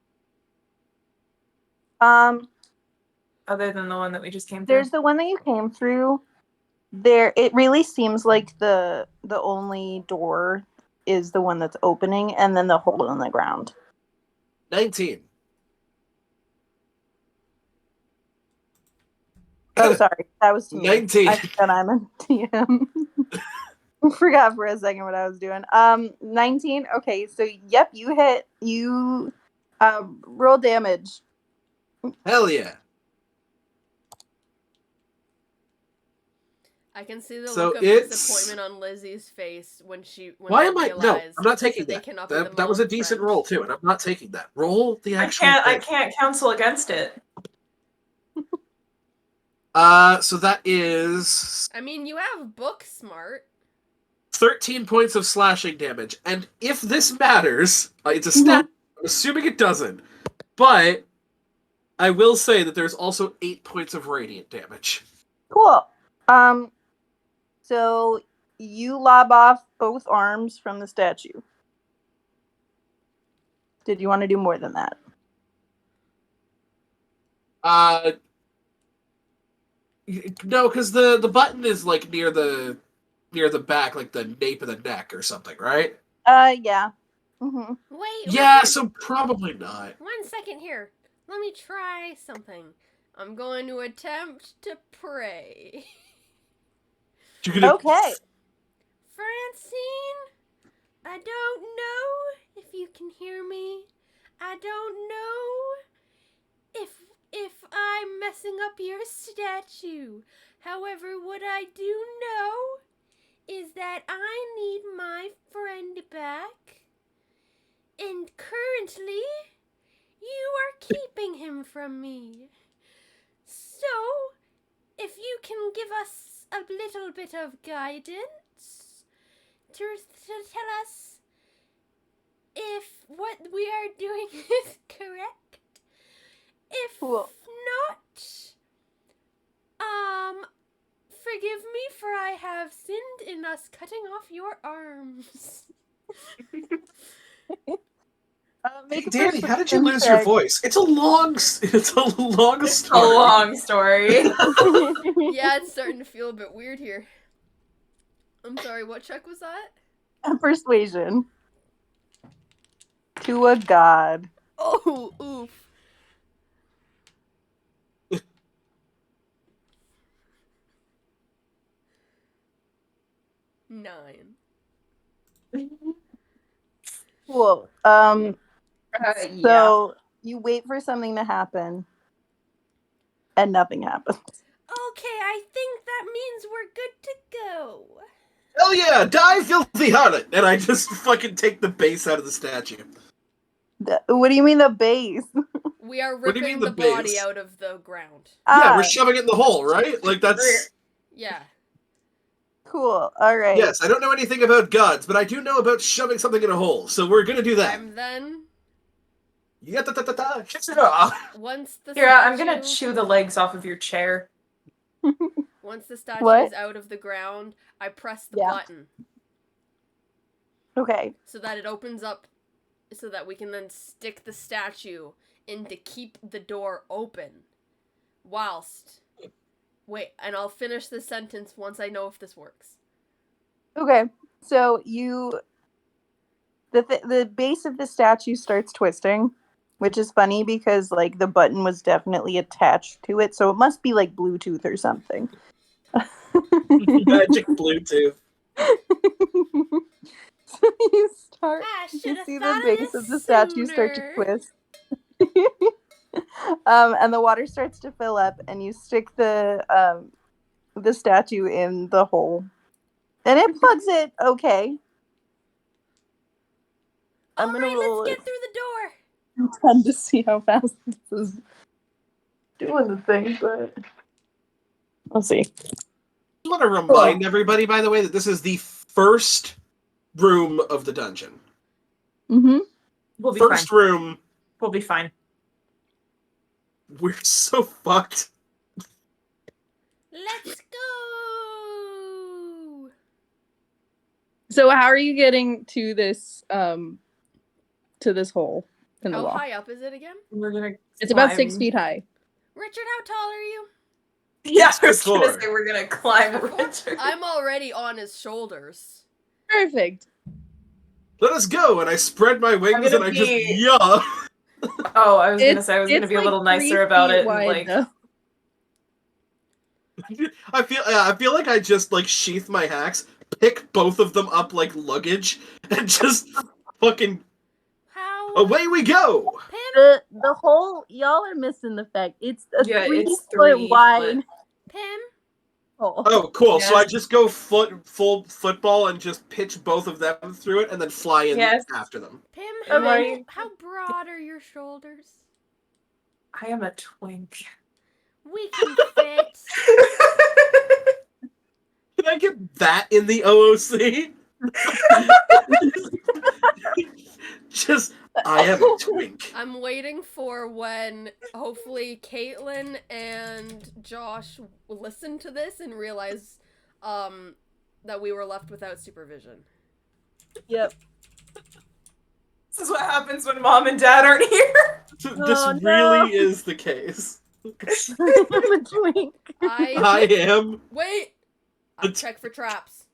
other than the one that we just came through? There's the one that you came through. There, it really seems like the only door is the one that's opening, and then the hole in the ground. 19. Oh, sorry, that was to me. 19. I forgot I'm a DM. Forgot for a second what I was doing. 19. Okay, so yep, you hit. You roll damage. Hell yeah. I can see the So look of it's- disappointment on Lizzie's face when Why they am I? No, realized I'm not taking that they that. cannot be the That was a mom decent friend. roll, too, and I'm not taking that. Roll the I actual can't. I thing. can't counsel against it. So that is I mean, you have book smart. 13 points of slashing damage. And if this matters, it's a stat. I'm assuming it doesn't. But I will say that there's also 8 points of radiant damage. Cool. So you lob off both arms from the statue. Did you want to do more than that? No, because the button is like near the back, like the nape of the neck or something, right? Yeah. Mm-hmm. Wait. Yeah, so probably not. 1 second here. Let me try something. I'm going to attempt to pray. You're gonna... Okay. Francine, I don't know if you can hear me. I don't know if I'm messing up your statue. However, what I do know is that I need my friend back. And currently, you are keeping him from me. So, if you can give us a little bit of guidance to tell us if what we are doing is correct. If Cool. not, forgive me for I have sinned in us cutting off your arms. Make a Danny, how did you perception lose your check. voice? It's a long story. A long story. Yeah, it's starting to feel a bit weird here. I'm sorry, what check was that? Persuasion. To a god. Oh, oof. Nine. Cool. Yeah. So you wait for something to happen, and nothing happens. Okay, I think that means we're good to go. Hell yeah, die, filthy harlot! And I just fucking take the base out of the statue. What do you mean the base? We are What do you ripping mean the the body base? out of the ground. Yeah, we're shoving it in the hole, right? Like, that's... Yeah. Cool. All right. Yes, I don't know anything about gods, but I do know about shoving something in a hole, so we're gonna do that. I'm then, Yeah, once the Here, I'm gonna statue- chew the legs off of your chair. Once the statue What? is out of the ground, I press the Yeah. button Okay. so that it opens up so that we can then stick the statue in to keep the door open. Whilst... Wait, and I'll finish the sentence once I know if this works. Okay. So the base of the statue starts twisting, which is funny because like the button was definitely attached to it, so it must be like Bluetooth or something. Magic Bluetooth. So you start. I You should have see the thought base of of the this statue start to sooner. twist. And the water starts to fill up, and you stick the statue in the hole, and it plugs it okay. I'm gonna Alright, roll let's it. get through the door. I'm trying to see how fast this is doing the thing, but let's see. I want to remind everybody, by the way, that this is the first room of the dungeon. Mm-hmm. We'll be First fine. room. We'll be fine. We're so fucked. Let's go. So how are you getting to this hole in the How wall? high up is it again? We're gonna. It's about 6 climb. feet high. Richard, how tall are you? Yeah, I was 6'4". gonna say we're gonna climb 6'4"? Richard. I'm already on his shoulders. Perfect. Let us go, and I spread my wings gonna and I just be- yaw. Oh, I was gonna say I was gonna It's be a like little 3 nicer about feet it and wide, like. though. I feel like I just like sheath my hacks, pick both of them up like luggage, and just fucking How? away we go. Pim? The hole, y'all are missing the fact. It's a Yeah, 3 it's foot 3 wide foot. Pim? hole. Oh, cool. So I Yes. just go full football and just pitch both of them through it, and then fly in Yes. after them. Pim, Okay. how broad are your shoulders? I am a twink. We can fit. Can I get that in the OOC? Just, I am a twink. I'm waiting for when hopefully Caitlin and Josh listen to this and realize that we were left without supervision. Yep. This is what happens when mom and dad aren't here. This Oh, no. really is the case. I'm a twink. I am. Wait! I'll check for traps.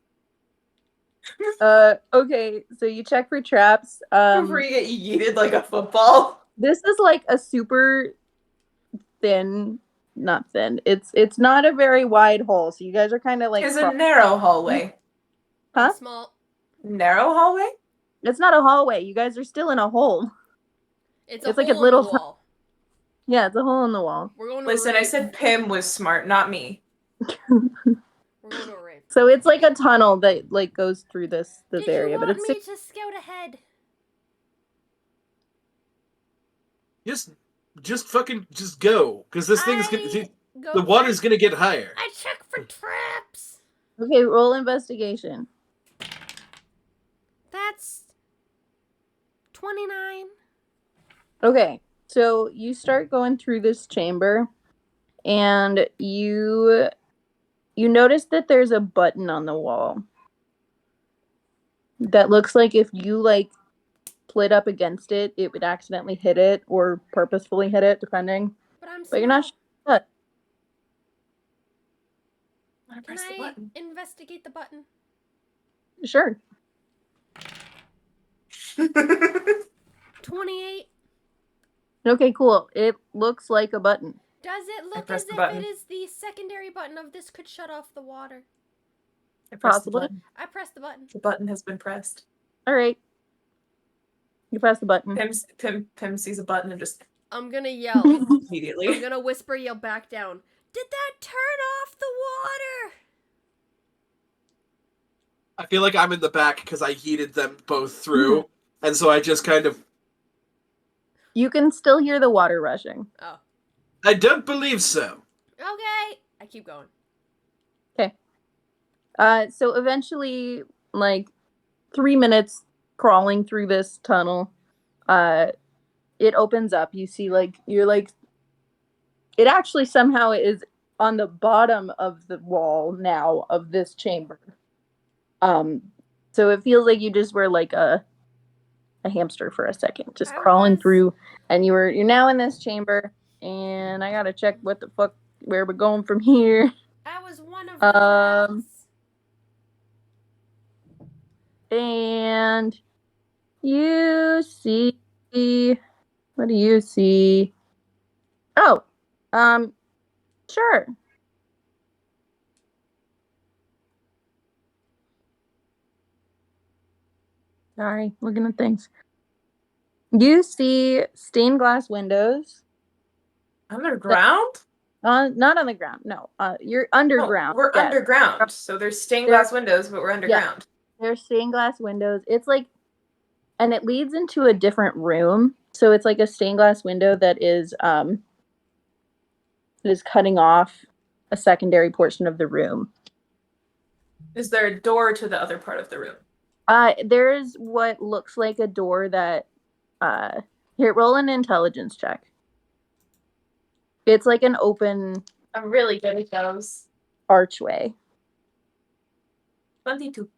Okay, so you check for traps. Before you get yeeted like a football. This is like a super thin, not thin. It's not a very wide hole, so you guys are kind of like. It's a narrow hallway. Huh? Small. Narrow hallway? It's not a hallway. You guys are still in a hole. It's It's a like a hole little in the wall. Yeah, it's a hole in the wall. We're going to Listen, a I rave. said Pim was smart, not me. We're going to a rave. So it's like a tunnel that like goes through this Did area, you but want it's me to scout ahead? Just fucking just go, because this thing's gonna. Go The water's gonna get higher. I check for traps. okay. Roll investigation. That's 29. Okay, so you start going through this chamber, and you notice that there's a button on the wall that looks like if you like slid up against it, it would accidentally hit it or purposefully hit it, depending. But you're not sure what. I Can press the I button. investigate the button? Sure. 28. Okay, cool. It looks like a button. Does it look press as the if button. it is the secondary button of this could shut off the water? I pressed the Possibly. button. I pressed the button. The button has been pressed. All right. You press the button. Pim sees a button and just I'm gonna yell. immediately. I'm gonna whisper yell back down. Did that turn off the water? I feel like I'm in the back because I yeeted them both through, and so I just kind of. You can still hear the water rushing. Oh. I don't believe so. Okay. I keep going. So eventually, like 3 minutes crawling through this tunnel, it opens up. You see, like you're like, it actually somehow is on the bottom of the wall now of this chamber. So it feels like you just were like a hamster for a second, just I crawling was- through, and you're now in this chamber, and I gotta check what the fuck where we're going from here. I was one of the rats. And you see, what do you see? Oh, sure. Sorry, looking at things. You see stained glass windows Underground? Not on the ground. No. You're underground. Oh, we're yes. underground. So there's stained glass windows, but we're underground. There's stained glass windows. It's like, and it leads into a different room. So it's like a stained glass window that is cutting off a secondary portion of the room. Is there a door to the other part of the room? There's what looks like a door that here, roll an intelligence check. It's like an open I'm really good at those. archway. 22.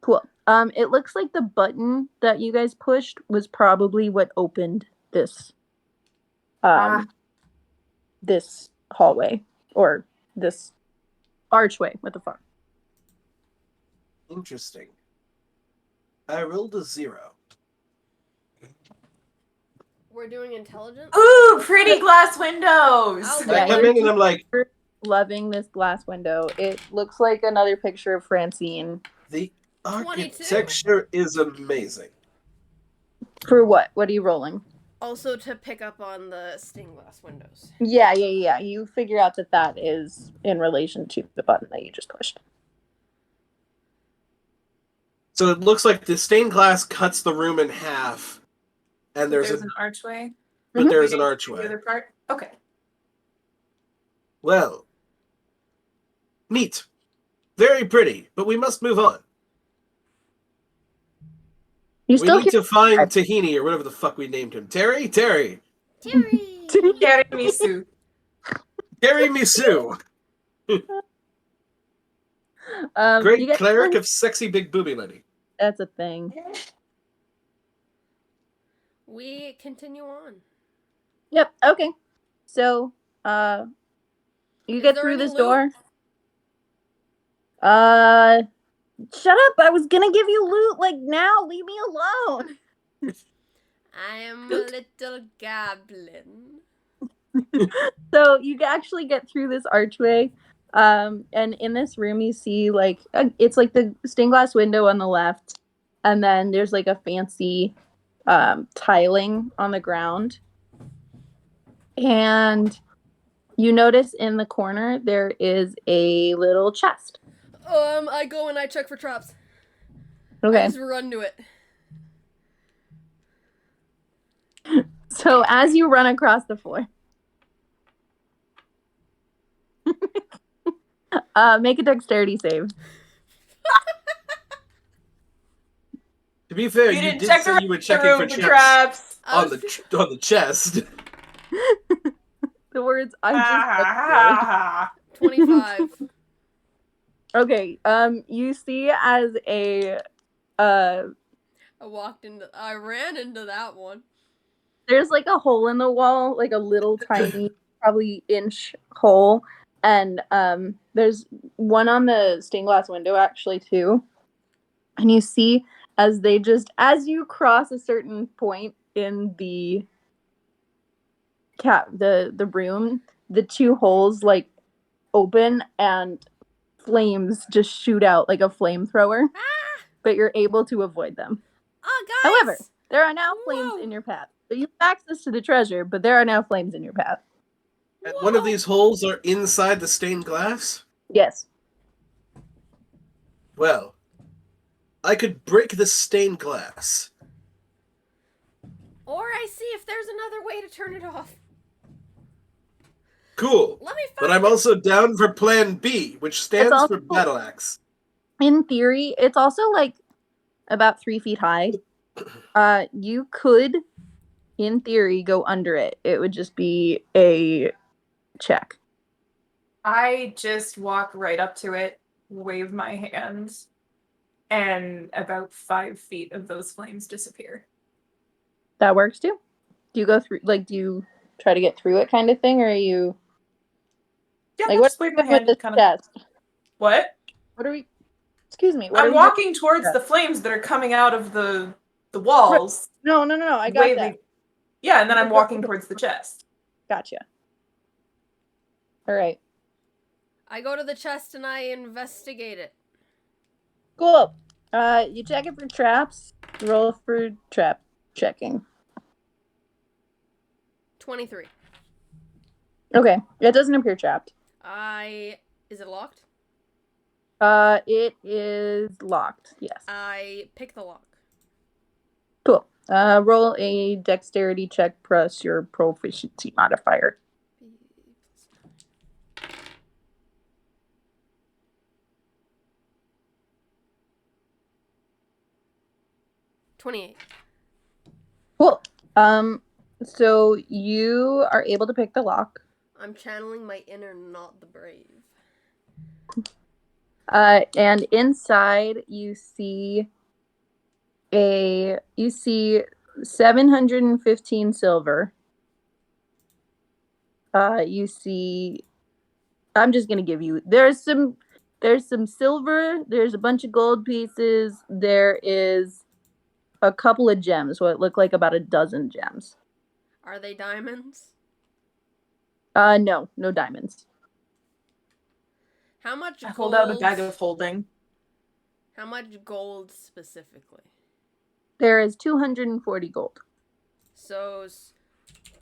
Cool. It looks like the button that you guys pushed was probably what opened this this hallway or this archway. What the fuck? Interesting. I rolled a 0. We're doing intelligence? Ooh, pretty glass windows! Oh, I come in and I'm like, Loving this glass window. It looks like another picture of Francine. the 22? architecture is amazing. For what? What are you rolling? Also to pick up on the stained glass windows. Yeah. You figure out that is in relation to the button that you just pushed. So it looks like the stained glass cuts the room in half, and there's an archway. but there's an The archway. other part? Okay. Well, neat. Very pretty, but we must move on. You We still need to find Tahini, or whatever the fuck we named him. Terry? Terry! Carry me, Sue. Terry Misu. Great cleric of sexy big booby lady. That's a thing. We continue on. Yep. Okay. So, you get there through any this loot? door. Shut up! I was gonna give you loot like now. Leave me alone. I am a little goblin. So you actually get through this archway, and in this room you see like it's like the stained glass window on the left, and then there's like a fancy tiling on the ground, and you notice in the corner there is a little chest. I go and I check for traps. Okay. I just run to it. So as you run across the floor, make a dexterity save. To be fair, you didn't did check say you were checking for traps traps. on the chest. The words I just 25. Okay. You see as I ran into that one. there's like a hole in the wall, like a little tiny, probably inch hole, and there's one on the stained glass window actually too. And you see as you cross a certain point in the room, the two holes like open and flames just shoot out like a flamethrower. But you're able to avoid them. Oh, guys! However, there are now flames in your path. So you have access to the treasure, but there are now flames in your path. And one of these holes are inside the stained glass? Yes. Well, I could break the stained glass. Or I see if there's another way to turn it off. Cool. Let me find But I'm also down for Plan B, which stands for Battle Axe. In theory, it's also like about 3 feet high. You could, in theory, go under it. It would just be a check. I just walk right up to it, wave my hands, and about 5 feet of those flames disappear. That works too. Do you go through, like, do you try to get through it kind of thing, or are you... Yeah, like, what's what's wave my with hand the kind of... chest? What? What are we... Excuse me. What are I'm we walking towards the flames that are coming out of the walls. No. I got waving. that. Yeah, and then I'm walking towards the chest. Gotcha. All right. I go to the chest and I investigate it. Cool. You check it for traps. Roll for trap checking. 23. Okay, it doesn't appear trapped. Is it locked? It is locked. Yes. I pick the lock. Cool. Roll a dexterity check plus your proficiency modifier. $28. Cool. So you are able to pick the lock. I'm channeling my inner not the brave. And inside you see 715 silver. You see, I'm just gonna give you. There's some silver. There's a bunch of gold pieces. There is a couple of gems. What look like about a dozen gems. Are they diamonds? No diamonds. How much I gold? hold out a bag of holding. How much gold specifically? There is 240 gold. So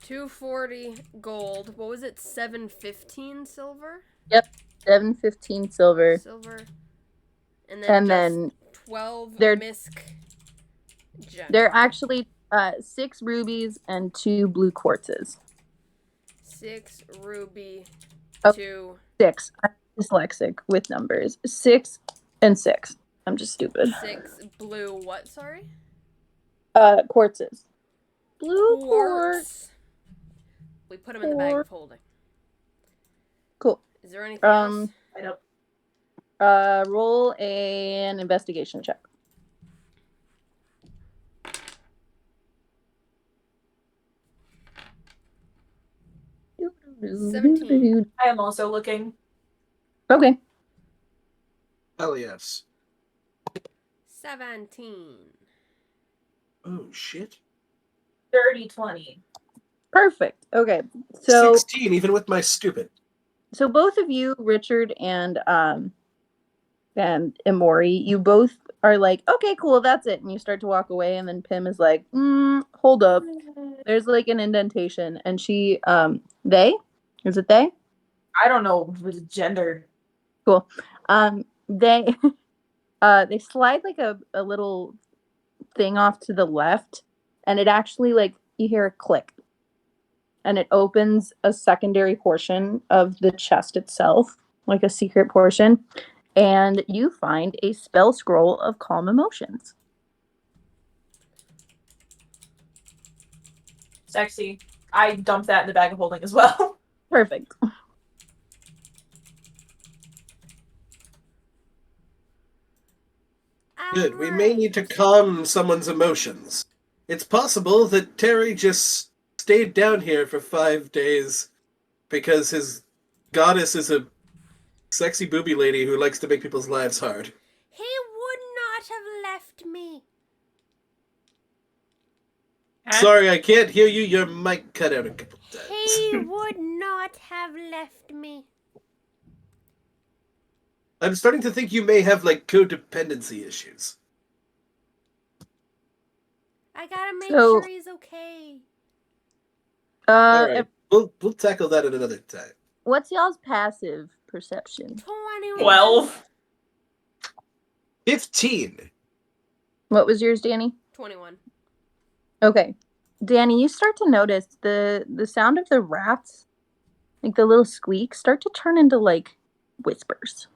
240 gold. What was it? 715 silver? Yep, 715 silver. Silver. And And just then 12 they're- misc gems. There are actually 6 rubies and 2 blue quartzes. 6 ruby, Oh. 2. 6. I'm dyslexic with numbers. 6 and 6. I'm just stupid. 6 blue what, sorry? Quartzes. Blue quartz. We put them in the bag of holding. Cool. Is there anything else? I don't. Roll an investigation check. $17. I am also looking. Okay. Hell yes. 17. Oh shit. 30, 20. Perfect. Okay. So 16, even with my stupid. so both of you, Richard and Emori, you both are like, okay, cool, that's it. And you start to walk away, and then Pim is like, hold up. There's like an indentation, and she they? Is it they? I don't know the gender. Cool. They they slide like a little thing off to the left, and it actually, like, you hear a click, and it opens a secondary portion of the chest itself, like a secret portion, and you find a spell scroll of calm emotions. Sexy. I dumped that in the bag of holding as well. Perfect. Good. We may need to calm someone's emotions. It's possible that Terry just stayed down here for 5 days because his goddess is a sexy booby lady who likes to make people's lives hard. He would not have left me. Huh? Sorry, I can't hear you. Your mic cut out a couple times. He would not have left me. I'm starting to think you may have, like, codependency issues. I gotta make So- sure he's okay. Alright, we'll tackle that at another time. What's y'all's passive perception? 21. 12. 15. What was yours, Danny? 21. Okay. Danny, you start to notice the sound of the rats, like the little squeaks, start to turn into, like, whispers.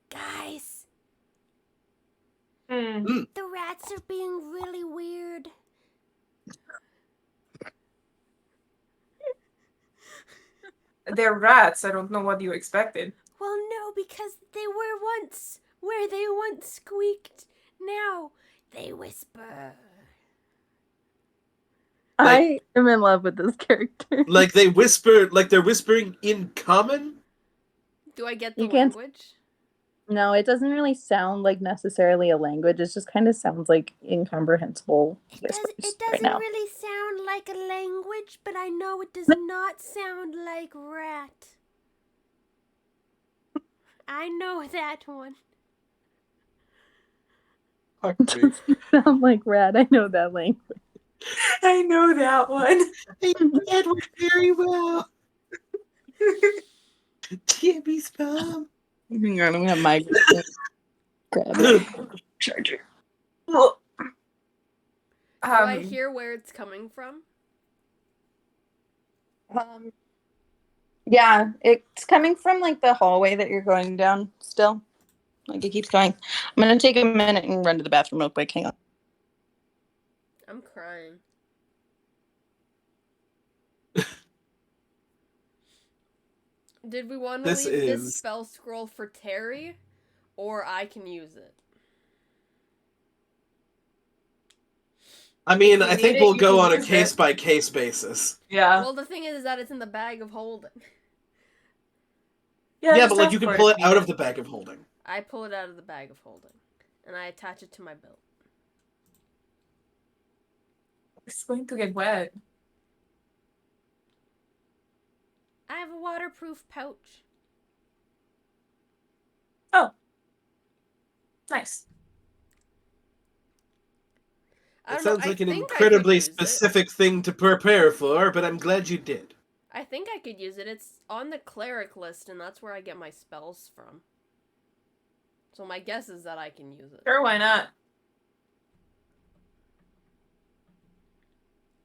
Guys, Hmm. the rats are being really weird. They're rats. I don't know what you expected. Well, no, because they were once where they once squeaked. Now they whisper. I am in love with this character. Like they whisper, like they're whispering in common? Do I get the You can't- language? No, it doesn't really sound like necessarily a language. It just kind of sounds like incomprehensible whispers It right doesn't now. really sound like a language, but I know it does not sound like rat. I know that one. Fuck me. Sound like rat. I know that language. I know that one. I know that one very well. Jimmy's mom. Hang on, I'm gonna migrate and grab my charger. Well, Do I hear where it's coming from? Yeah, it's coming from like the hallway that you're going down still. Like it keeps going. I'm gonna take a minute and run to the bathroom real quick. Hang on. I'm crying. Did we want to This leave this is- spell scroll for Terry? Or I can use it? I mean, If you I think need it, we'll you go can on a use it. case-by-case basis. Yeah. Well, the thing is that it's in the bag of holding. Yeah, just but like ask you can for it pull if it you out need of the bag of holding. I pull it out of the bag of holding. And I attach it to my belt. It's going to get wet. I have a waterproof pouch. Oh. Nice. I It don't know, sounds I like an think I could incredibly use it. specific thing to prepare for, but I'm glad you did. I think I could use it. It's on the cleric list, and that's where I get my spells from. So my guess is that I can use it. Sure, why not?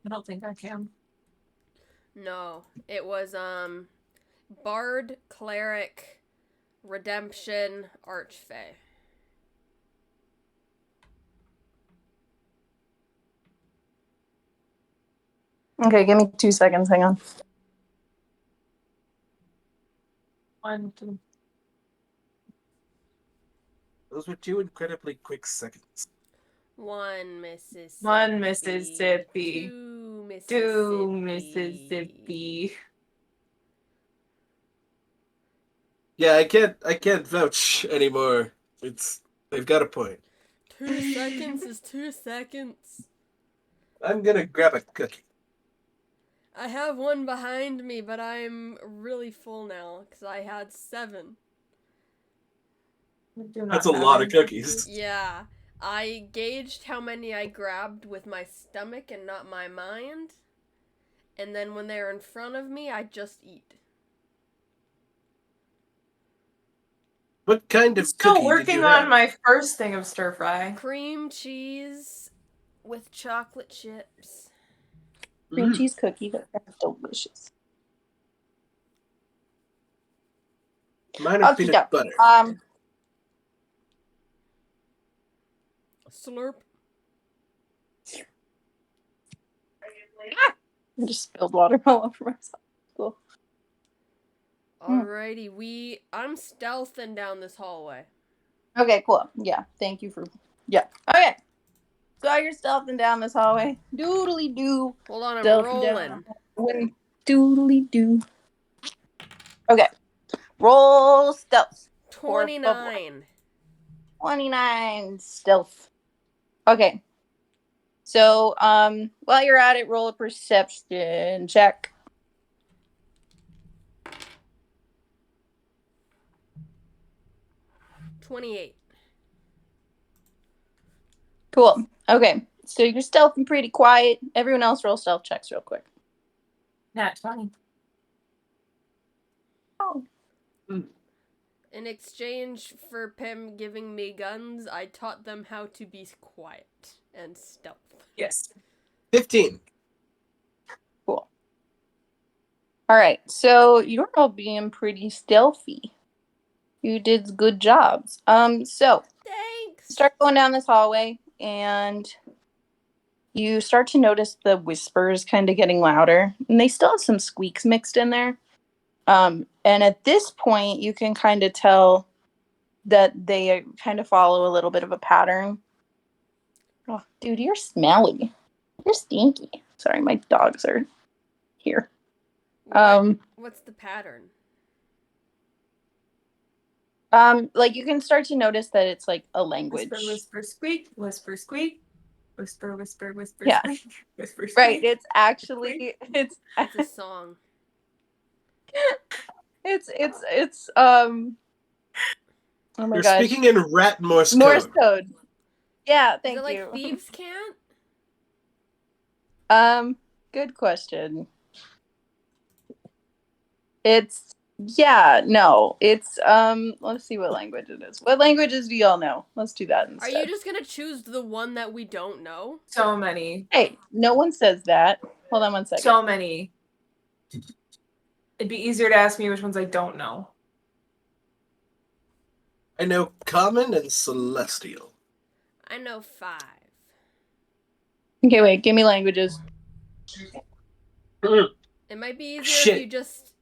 I don't think I can. No, it was Bard, Cleric, Redemption, Archfey. Okay, give me 2 seconds. Hang on. 1, 2. Those were 2 incredibly quick seconds. 1 Mississippi. 1 Mississippi. 2 Mississippi. 2 Mississippi. Yeah, I can't vouch anymore. They've got a point. 2 seconds is 2 seconds. I'm gonna grab a cookie. I have one behind me, but I'm really full now because I had 7. That's a lot of cookies. Yeah, I gauged how many I grabbed with my stomach and not my mind. And then when they're in front of me, I just eat. What kind of Still cookie did working you on have? my first thing of stir fry. Cream cheese with chocolate chips. Cream cheese cookie. That's delicious. Mine are Okay, peanut butter. Slurp. I just spilled water all over myself. Cool. Alrighty, I'm stealthing down this hallway. Okay, cool. Yeah, thank you for. Yeah. Okay. So you're stealthing down this hallway. Doodly doo. Hold on, I'm Stealthing rolling. Doodly doo. Okay. Roll stealth. 29. 29 stealth. Okay. So, while you're at it, roll a perception check. $28. Cool. Okay. So you're stealthing pretty quiet. Everyone else roll stealth checks real quick. Nat 20. Oh. In exchange for Pim giving me guns, I taught them how to be quiet and stealth. Yes. 15. Cool. All right. So you're all being pretty stealthy. You did good jobs. So Thanks. start going down this hallway and you start to notice the whispers kind of getting louder, and they still have some squeaks mixed in there. And at this point, you can kind of tell that they kind of follow a little bit of a pattern. Oh, dude, you're smelly. You're stinky. Sorry, my dogs are here. What's the pattern? Like you can start to notice that it's like a language. Whisper, whisper, squeak. Whisper, squeak. Whisper, whisper, whisper, Yeah. squeak. Whisper, squeak. Right, it's actually It's a song. it's oh my You're gosh. speaking in rat Morse Morse code. code. Yeah, Is thank it like you. thieves can't? Good question. It's no. It's let's see what language it is. What languages do y'all know? Let's do that Are instead. you just gonna choose the one that we don't know? So many. Hey, no one says that. Hold on one second. So many. It'd be easier to ask me which ones I don't know. I know Common and Celestial. I know 5. Okay, wait, give me languages. It might be easier Shit. if you just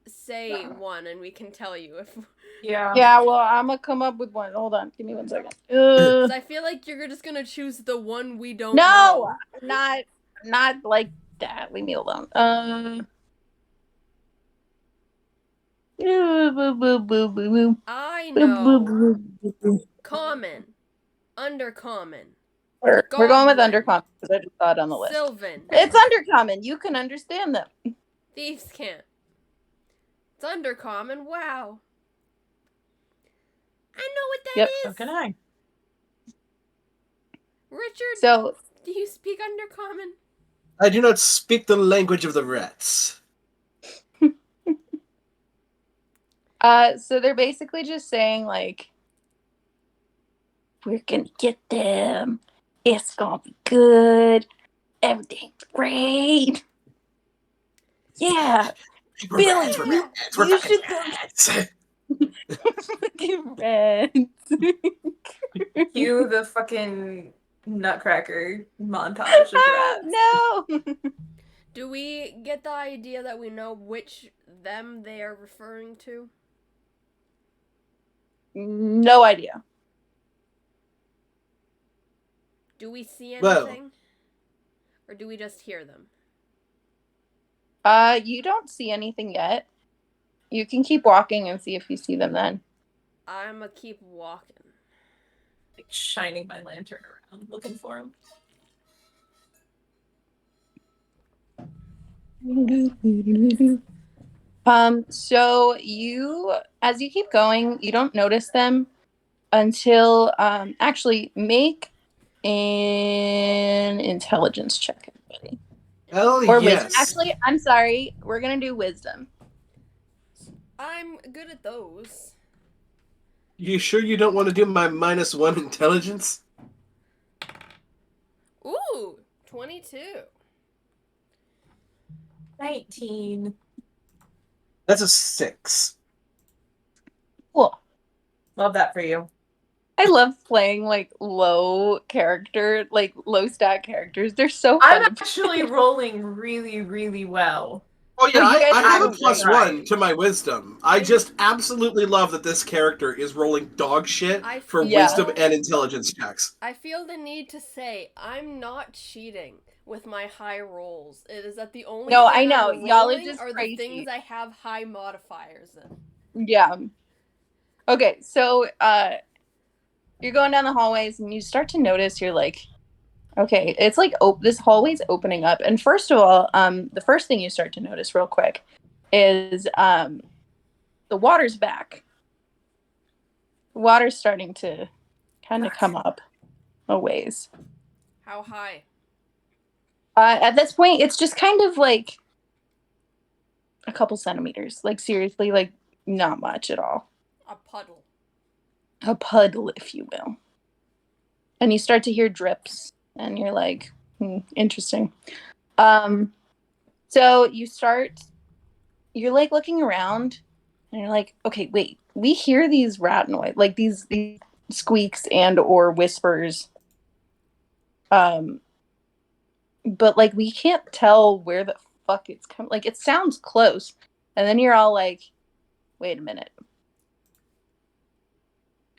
say one and we can tell you if. Yeah. Yeah, well, I'm gonna come up with one. Hold on, give me 1 second. 'Cause I feel like you're just gonna choose the one we don't No, know. not like that. Leave me alone. I know common, undercommon, We're going with Goblin. undercommon because I just saw it on the list. Sylvan. It's undercommon. You can understand them. Thieves can't. It's undercommon. Wow. I know what that Yep. is. So can I. Richard, So, do you speak undercommon? I do not speak the language of the rats. so they're basically just saying like, we're gonna get them. It's gonna be good. Everything's great. Yeah, We're Billy, rats, we're you, rats, we're you fucking should go rats. fucking rats. Cue the fucking Nutcracker montage of rats. No. Do we get the idea that we know which them they are referring to? No idea. Do we see Well. anything? Or do we just hear them? You don't see anything yet. You can keep walking and see if you see them then. I'ma keep walking. Like shining my lantern around, looking for him. So as you keep going, you don't notice them until, actually make an intelligence check, everybody. Hell Or yes. wisdom. Actually, I'm sorry. We're going to do wisdom. I'm good at those. You sure you don't want to do my -1 intelligence? Ooh, 22. 19. That's a 6. Cool. Love that for you. I love playing like low stat characters. They're so I'm fun. actually rolling really, really well. Oh yeah, No, you guys I are have a doing great. +1 to my wisdom. I just absolutely love that this character is rolling dog shit I for feel- wisdom and intelligence checks. I feel the need to say I'm not cheating with my high rolls. It is that the only No, thing I know. I'm Y'all are rolling just are crazy. the things I have high modifiers in. Yeah. Okay, so you're going down the hallways and you start to notice you're like, okay, it's like this hallway's opening up. And first of all, the first thing you start to notice real quick is the water's back. The water's starting to kind of come up a ways. How high? At this point, it's just kind of like a couple centimeters. Like seriously, like not much at all. A puddle. A puddle, if you will. And you start to hear drips, and you're like, interesting. So you're like looking around, and you're like, okay, wait, we hear these rat noise, like these squeaks and or whispers. But like we can't tell where the fuck it's coming. Like it sounds close, and then you're all like, wait a minute.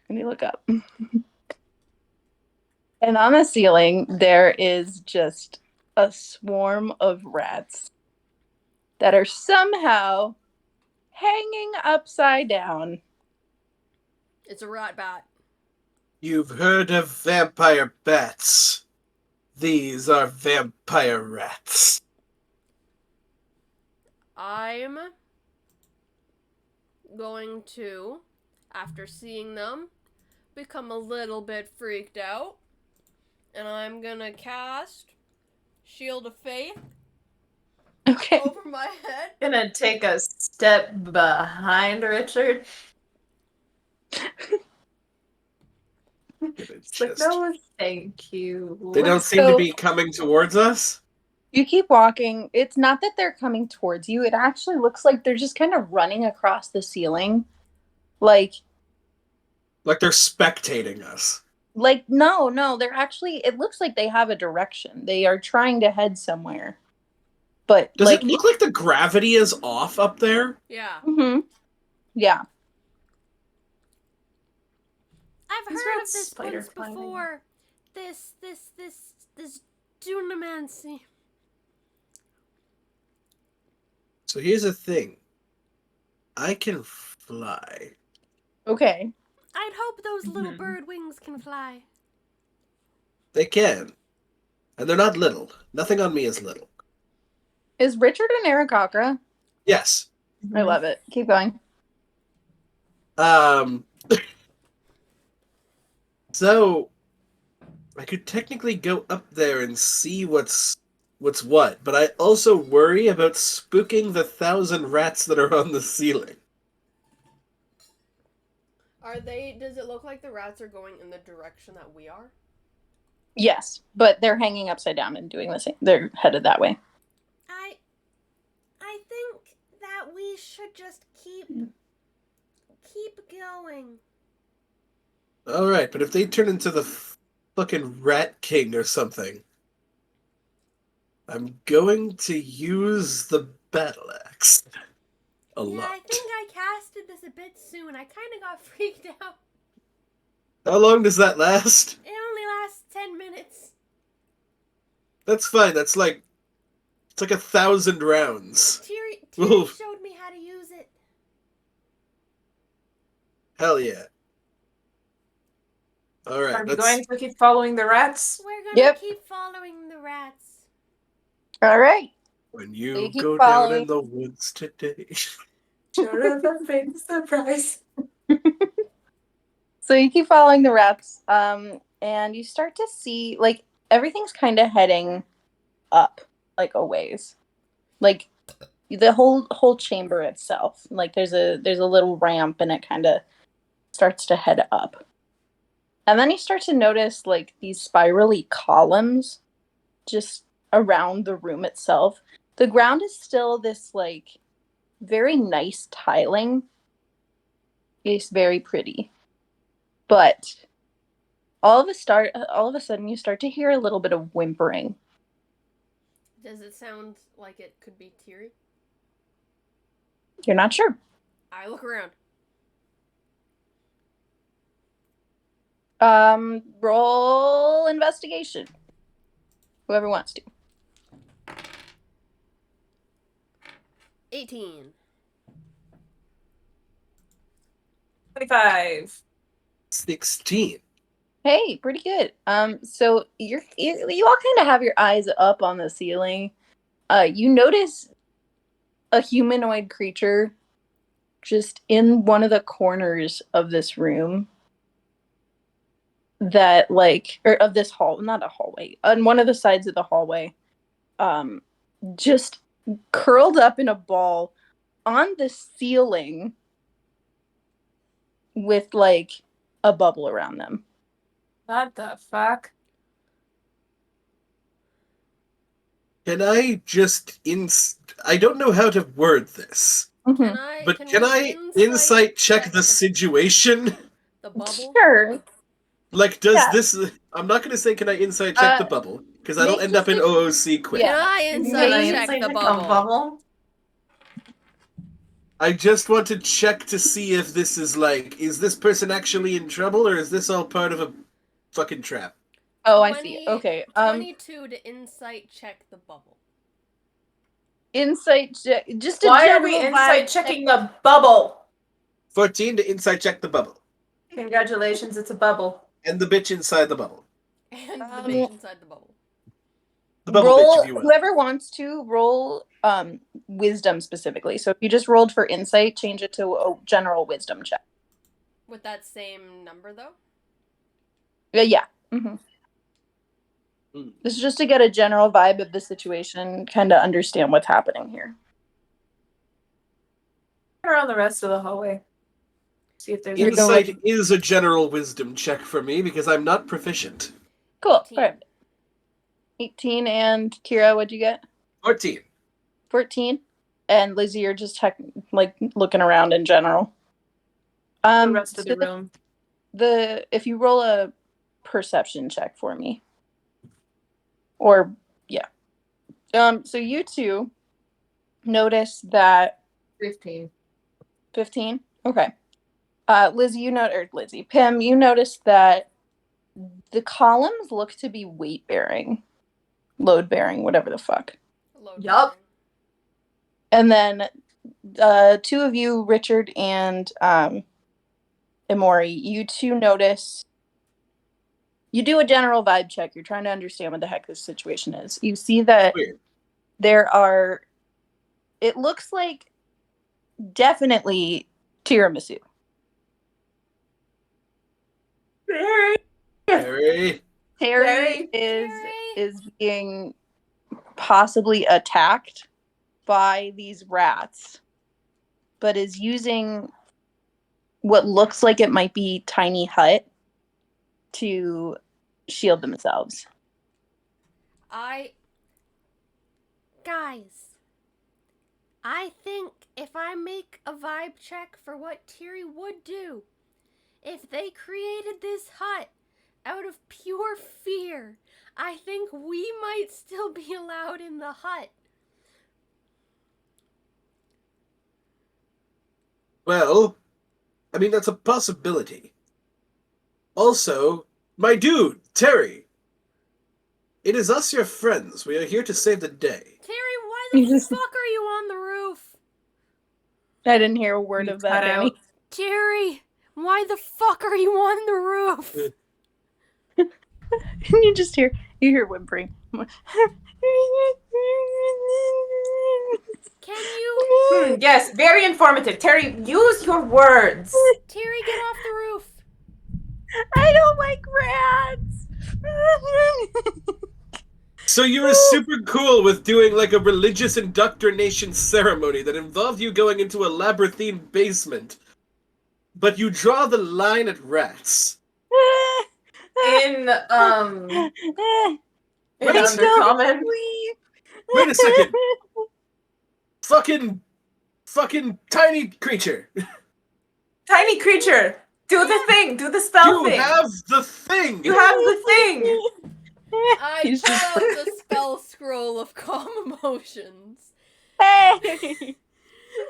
Let me look up. And on the ceiling, there is just a swarm of rats that are somehow hanging upside down. It's a rat bat. You've heard of vampire bats. These are vampire rats. I'm going to, after seeing them, become a little bit freaked out. And I'm gonna cast shield of faith Okay. over my head. Gonna take a step behind Richard. It's like, no, thank you. They don't seem to So- be coming towards us. You keep walking. It's not that they're coming towards you. It actually looks like they're just kind of running across the ceiling. Like Like they're spectating us. no, they're actually, it looks like they have a direction. They are trying to head somewhere. But Does like it look like the gravity is off up there? Yeah. Mhm. Yeah. I've These heard rats of this spider once climbing. before. This dunamancy. So here's the thing. I can fly. Okay. I'd hope those little Mhm. bird wings can fly. They can. And they're not little. Nothing on me is little. Is Richard an Aarakocra? Yes. I love it. Keep going. So I could technically go up there and see what's what, but I also worry about spooking the 1,000 rats that are on the ceiling. Are they? Does it look like the rats are going in the direction that we are? Yes, but they're hanging upside down and doing the same. They're headed that way. I think that we should just keep going. Alright, but if they turn into the fucking Rat King or something, I'm going to use the battle axe a Yeah, lot. I think I casted this a bit soon. I kind of got freaked out. How long does that last? It only lasts 10 minutes. That's fine. It's like 1,000 rounds. Tyri Oof. showed me how to use it. Hell yeah. Alright, Are we let's... going to keep following the rats? We're gonna Yep. keep following the rats. All right. When So you you keep go down following. in the woods today... Sure of a big surprise. So you keep following the rats, and you start to see like everything's kind of heading up, like a ways, like the whole chamber itself. Like there's a little ramp, and it kind of starts to head up, and then you start to notice like these spirally columns just around the room itself. The ground is still this like very nice tiling. It's very pretty. But all of a sudden you start to hear a little bit of whimpering. Does it sound like it could be Tyri? You're not sure. I look around. Roll investigation. Whoever wants to. 18. 25. 16. Hey, pretty good. So you all kind of have your eyes up on the ceiling. You notice a humanoid creature just in one of the corners of this room. That like, or of this hall, not a hallway, on one of the sides of the hallway, just curled up in a ball on the ceiling with like a bubble around them. What the fuck? Can I just I don't know how to word this, Mhm. but Can can we I insight check the situation? the bubble? Sure. Like, does Yeah. this... I'm not going to say can I insight check the bubble, because that'll make end up in just a- OOC quick. Yeah. Can I insight Maybe check the bubble? I just want to check to see if this is like... Is this person actually in trouble, or is this all part of a fucking trap? Oh, I see. Okay. 22 to insight check the bubble. Insight check. Just a Why are general we insight vibe checking the bubble? 14 to insight check the bubble. Congratulations, it's a bubble. And the bitch inside the bubble. And the bitch inside the bubble. The bubble roll, bitch, if you will. whoever wants to roll wisdom specifically. So if you just rolled for insight, change it to a general wisdom check. With that same number, though? Yeah. Mm-hmm. This is just to get a general vibe of the situation, kind of understand what's happening here. Around the rest of the hallway. See if there's Insight is a general wisdom check for me because I'm not proficient. Cool. 18. Perfect. 18 and Kira, what'd you get? 14. 14. And Lizzie, you're just looking around in general. the rest of the room. If you roll a perception check for me. Or yeah. So you two notice that 15. 15? Okay. Lizzie, Pim, you noticed that the columns look to be weight-bearing. Load-bearing, whatever the fuck. Yup. And then two of you, Richard and Emori, you two notice. You do a general vibe check. You're trying to understand what the heck this situation is. You see that Weird. there are. It looks like definitely tiramisu. Harry. Terry is being possibly attacked by these rats, but is using what looks like it might be tiny hut to shield themselves. Guys, I think if I make a vibe check for what Tiri would do, if they created this hut out of pure fear, I think we might still be allowed in the hut. Well, I mean, that's a possibility. Also, my dude, Terry. It is us, your friends. We are here to save the day. Terry, why the fuck are you on the roof? I didn't hear a word of that, Danny. Terry, why the fuck are you on the roof? And you hear whimpering. Can you? Yes, very informative. Terry, use your words. Terry, get off the roof. I don't like rats. So you were super cool with doing like a religious indoctrination ceremony that involved you going into a labyrinthine basement. But you draw the line at rats. In Wait, Undercommon. Wait a second. Fucking tiny creature. Tiny creature. Do the thing. Do the spell thing. You have the thing. You have the thing. I pull out the spell scroll of calm emotions.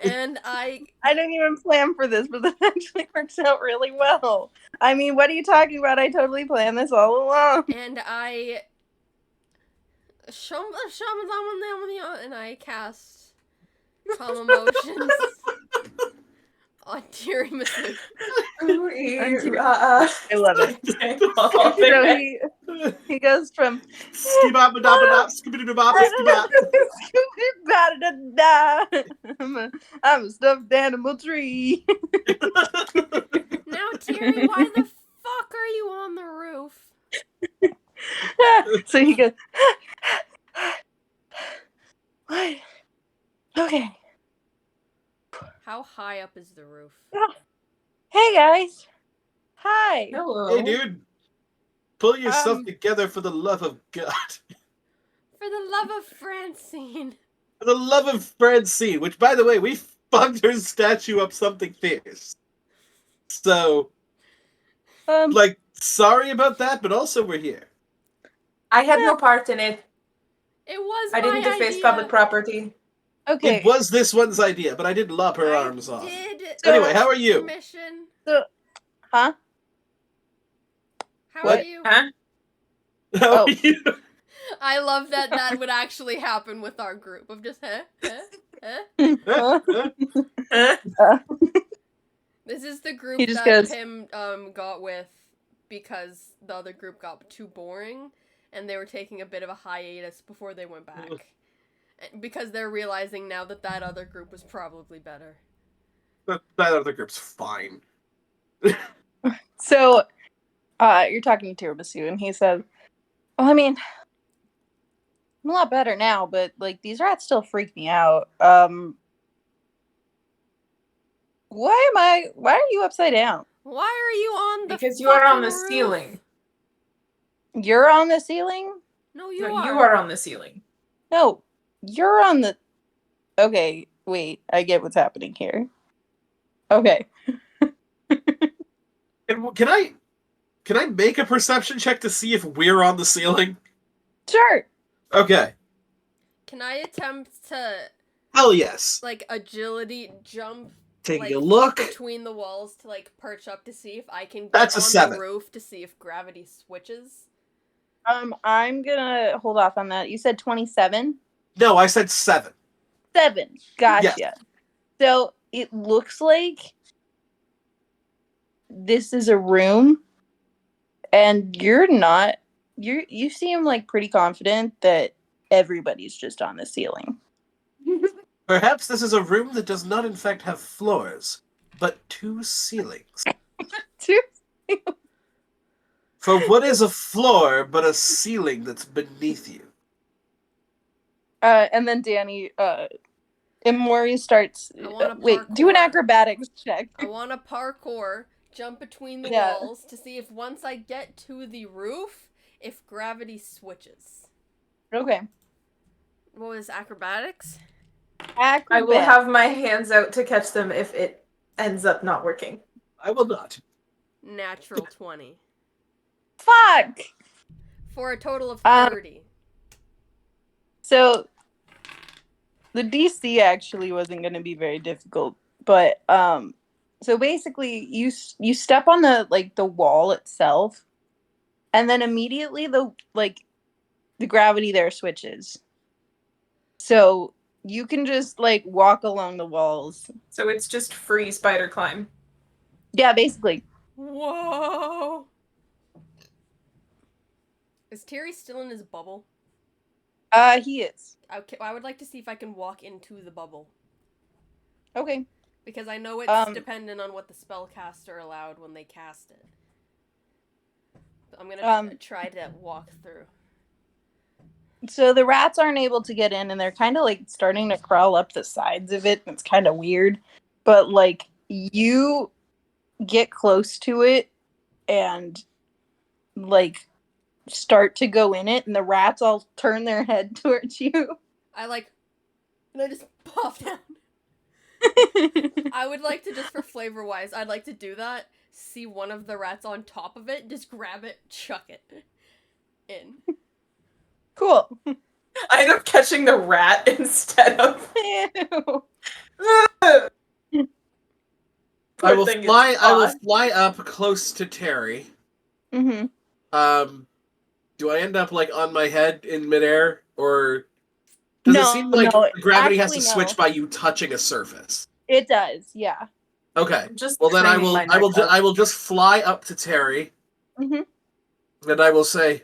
And I didn't even plan for this, but that actually works out really well. I mean, what are you talking about? I totally planned this all along. And I and I cast calm emotions on tiramisu. I love it. So he goes from I'm a stuffed animal tree. Now, Terry, why the fuck are you on the roof? So he goes, what? Okay. How high up is the roof? Hey guys. Hi. Hello. Hey, dude. Pull yourself together for the love of God. For the love of Francine. For the love of Francine, which, by the way, we fucked her statue up something fierce. So, sorry about that, but also we're here. I had no part in it. It was I didn't deface idea. public property. Okay. It was this one's idea, but I did lop her arms off. So, anyway, how are you? Permission. Huh? How What? are you? Huh? How are you? I love that would actually happen with our group of just This is the group that Pim got with because the other group got too boring and they were taking a bit of a hiatus before they went back. Because they're realizing now that other group was probably better. That other group's fine. So, you're talking to Tiramisu, and he said, well, I mean, I'm a lot better now, but like these rats still freak me out. Why are you upside down? Why are you on the Because you are on the fucking roof? ceiling. You're on the ceiling? No, you No, are. you are on the ceiling. No, you're on the. Okay, wait. I get what's happening here. Okay. Can I make a perception check to see if we're on the ceiling? Sure. Okay. Can I attempt to, Hell yes. like, agility jump, Taking like, a look. between the walls to, like, perch up to see if I can get That's a on 7. the roof to see if gravity switches? I'm gonna hold off on that. You said 27? No, I said 7. 7. Gotcha. Yes. So it looks like this is a room, and you're not. You seem like pretty confident that everybody's just on the ceiling. Perhaps this is a room that does not in fact have floors, but 2 ceilings. For what is a floor but a ceiling that's beneath you? And then Danny, and Maury starts. I wanna Wait, do an parkour. acrobatics check. I want to parkour, jump between the Yeah. walls to see if once I get to the roof, if gravity switches. Okay. What was acrobatics? Acrobatics. I will have my hands out to catch them if it ends up not working. I will not. Natural 20. Fuck. For a total of Um, 30. So the DC actually wasn't going to be very difficult, but so basically you step on the wall itself, and then immediately the gravity there switches. So you can just like walk along the walls. So it's just free spider climb. Yeah, basically. Whoa! Is Terry still in his bubble? He is. Okay, I would like to see if I can walk into the bubble. Okay. Because I know it's dependent on what the spellcaster allowed when they cast it. But I'm gonna try to walk through. So the rats aren't able to get in, and they're kind of like starting to crawl up the sides of it. It's kind of weird, but like you get close to it and like start to go in it, and the rats all turn their head towards you. And I just pop down. I would like to, just for flavor wise, I'd like to do that. See one of the rats on top of it, just grab it, chuck it in. Cool. I end up catching the rat instead of. Ew. I will fly up close to Terry. Mm-hmm. Do I end up like on my head in midair, or does it seem like gravity has to switch by you touching a surface? It does, yeah. Okay. Just well, then I craning my will neck up. I will just fly up to Terry, Mm-hmm. and I will say,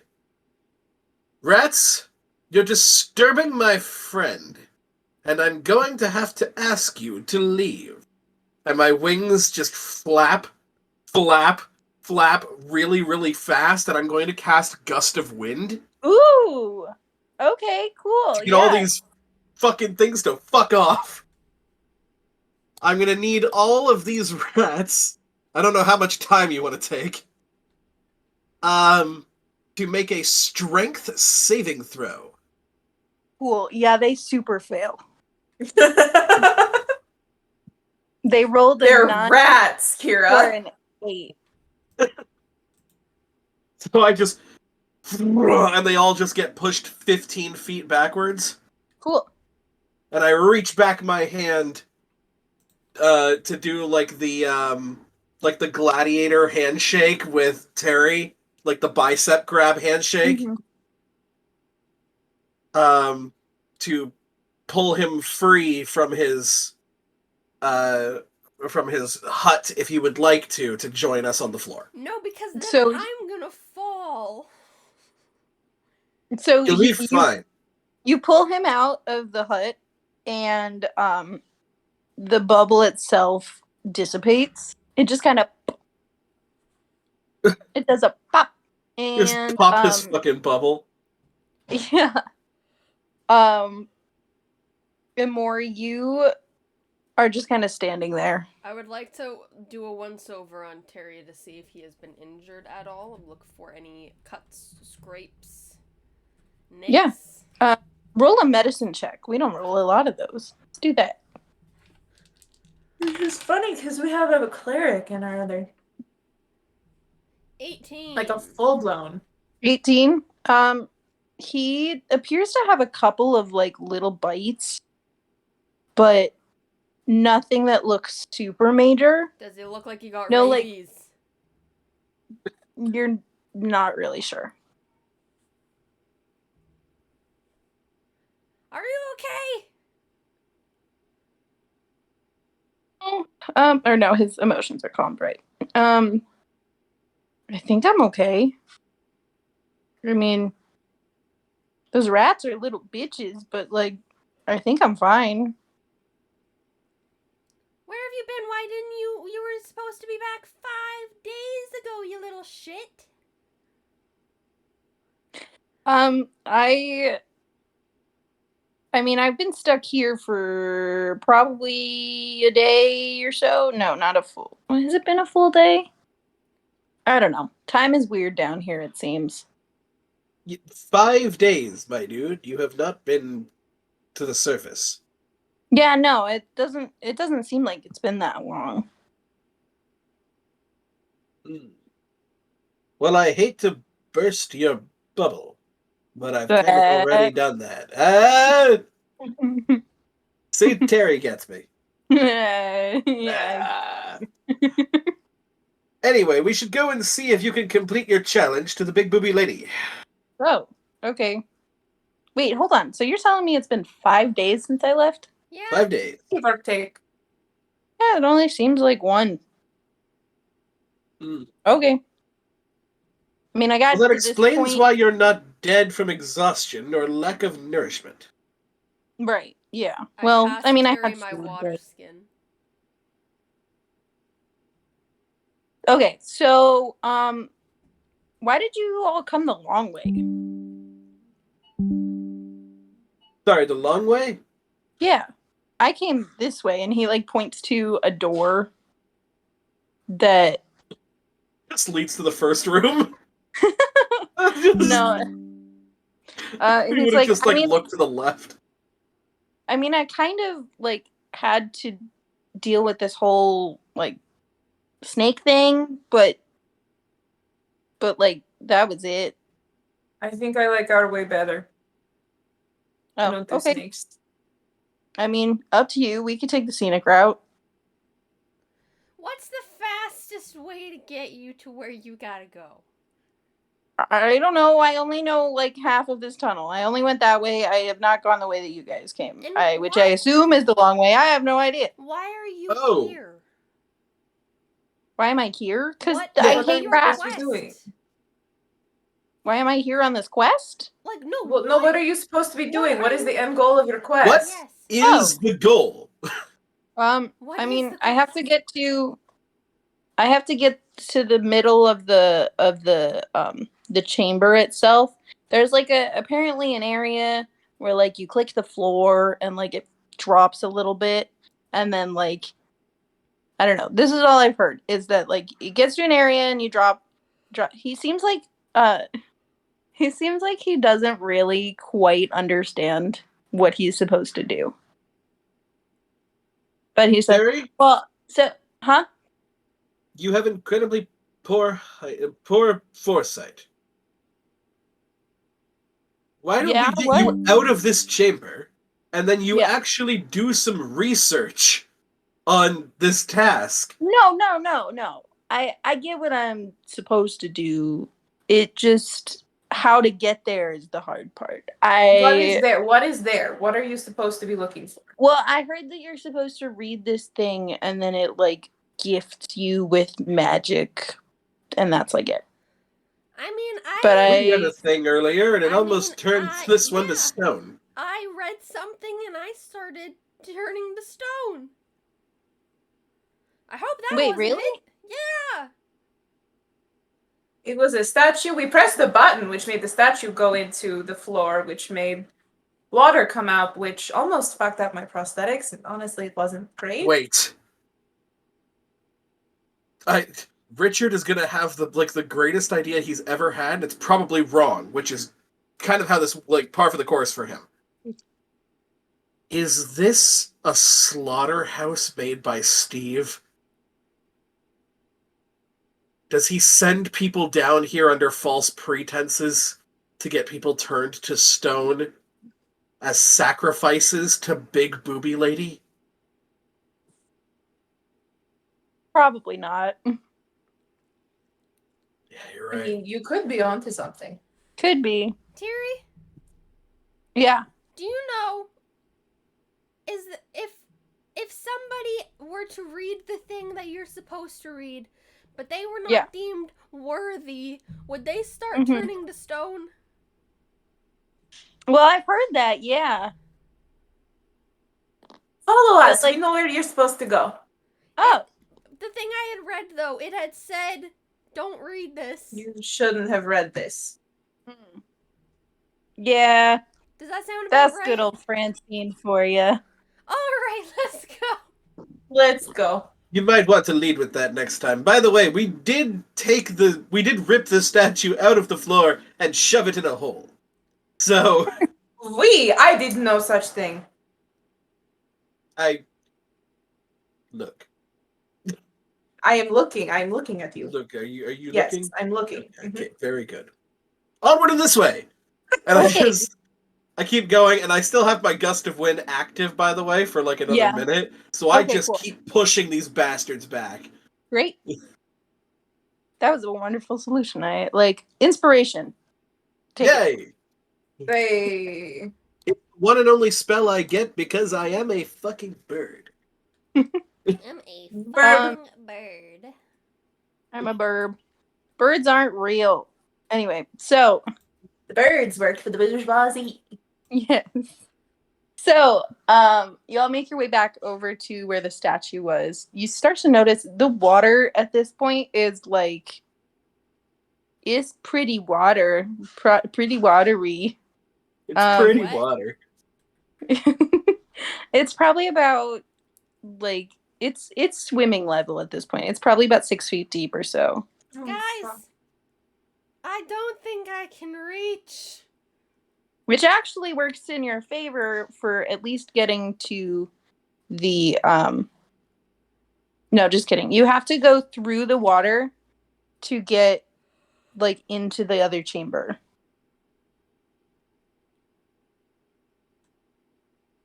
"Rats, you're disturbing my friend, and I'm going to have to ask you to leave." And my wings just flap, flap, flap really, really fast, and I'm going to cast Gust of Wind. Ooh. Okay, cool. To get all these fucking things to fuck off. I'm gonna need all of these rats. I don't know how much time you want to take. To make a strength saving throw. Cool. Yeah, they super fail. They rolled a They're 9 rats, for Kira. an 8. So I just... And they all just get pushed 15 feet backwards. Cool. And I reach back my hand to do like the gladiator handshake with Terry. Like the bicep grab handshake. Mm-hmm. To pull him free from his hut, if he would like to join us on the floor. No, because then So- I'm gonna fall. So You'll be fine. you pull him out of the hut, and the bubble itself dissipates. It just kind of it does a pop, and Just pop his fucking bubble. yeah. And Maury, you are just kind of standing there. I would like to do a once-over on Terry to see if he has been injured at all. Look for any cuts, scrapes, nicks. Yeah. Roll a medicine check. We don't roll a lot of those. Let's do that. Which is funny because we have a cleric in our other, 18. like a full blown. 18. He appears to have a couple of like little bites, but nothing that looks super major. Does it look like he got No, like- rabies? You're not really sure. Are you okay? Or no, his emotions are calmed, right? I think I'm okay. I mean, those rats are little bitches, but like, I think I'm fine. Where have you been? Why didn't you? You were supposed to be back 5 days ago, you little shit. I mean, I've been stuck here for probably a day or so. No, not a full. Has it been a full day? I don't know. Time is weird down here, it seems. 5 days, my dude. You have not been to the surface. Yeah, no, it doesn't seem like it's been that long. Hmm. Well, I hate to burst your bubble, but I've kind of already done that. See, Terry gets me. Yeah. Anyway, we should go and see if you can complete your challenge to the big booby lady. Oh, okay. Wait, hold on. So you're telling me it's been 5 days since I left? Yeah. 5 days. Give or take. Yeah, it only seems like one. Hmm. Okay. I mean, I got Well, that to this explains point. why you're not dead from exhaustion or lack of nourishment. Right. Yeah. I Well, passed I mean, I Terry had my food, water but... skin. Okay. So, why did you all come the long way? Sorry, the long way? Yeah. I came this way, and he like points to a door that This leads to the first room. no. You He's would have like, just looked to the left. I mean, I kind of like had to deal with this whole like snake thing, but like that was it. I think I like our way better. I Oh, don't do okay. snakes. I mean, up to you. We could take the scenic route. What's the fastest way to get you to where you gotta go? I don't know. I only know like half of this tunnel. I only went that way. I have not gone the way that you guys came. And Which what? I assume is the long way. I have no idea. Why are you Oh. here? Why am I here? Because What I is what are hate you your rats. supposed to be quest? doing? Why am I here on this quest? Like, no. Well, no, what are you supposed to be doing? What is the end goal of your quest? What Yes. is the goal? What I is mean, the I have to quest? get to the middle of the chamber itself. There's like apparently an area where like you click the floor and like it drops a little bit, and then like I don't know. This is all I've heard is that like it gets to an area and you drop. He seems like he doesn't really quite understand what he's supposed to do. But he said, Terry, "Well, so, huh? you have incredibly poor foresight. Why don't Yeah, we get what? you out of this chamber, and then you Yeah. actually do some research on this task? No. I get what I'm supposed to do. It just how to get there is the hard part. What is there? What is there? What are you supposed to be looking for? Well, I heard that you're supposed to read this thing and then it like gifts you with magic, and that's like it. I mean, But We read a thing earlier, and it I almost mean, turned this one to yeah. stone. I read something and I started turning to stone. I hope that Wait, wasn't really? it. Yeah. It was a statue. We pressed the button, which made the statue go into the floor, which made water come out, which almost fucked up my prosthetics. And honestly, it wasn't great. Wait. Richard is gonna have the greatest idea he's ever had, and it's probably wrong, which is kind of how this par for the course for him. Is this a slaughterhouse made by Steve? Does he send people down here under false pretenses to get people turned to stone as sacrifices to Big Booby Lady? Probably not. Yeah, you're I right. mean, you could be onto something. Could be. Terry, Yeah. do you know if somebody were to read the thing that you're supposed to read, but they were not Yeah. deemed worthy, would they start Mhm. turning to stone? Well, I've heard that, yeah. Follow But, us. like- We know where you're supposed to go. Oh. The thing I had read, though, it had said, don't read this. You shouldn't have read this. Hmm. Yeah. Does that sound about That's right? good old Francine for you. Alright, let's go. Let's go. You might want to lead with that next time. By the way, we did rip the statue out of the floor and shove it in a hole. So, I did no such thing. look, I am looking. I am looking at you. are you Yes, looking? I'm looking. Okay, very good. Onward and this way! And Okay. I keep going, and I still have my gust of wind active, by the way, for another Yeah. minute. So I Okay, just cool. keep pushing these bastards back. Great. That was a wonderful solution. I like inspiration. Take it. Yay! They. It's the one and only spell I get because I am a fucking bird. I'm a Bird. fucking bird. I'm a burb. Birds aren't real. Anyway, so The birds work for the bourgeoisie. yes. So, you all make your way back over to where the statue was. You start to notice the water at this point is pretty pretty watery. It's pretty What? water. It's probably about it's swimming level at this point. It's probably about 6 feet deep or so. Guys, I don't think I can reach. Which actually works in your favor for at least getting to the no, just kidding. You have to go through the water to get into the other chamber.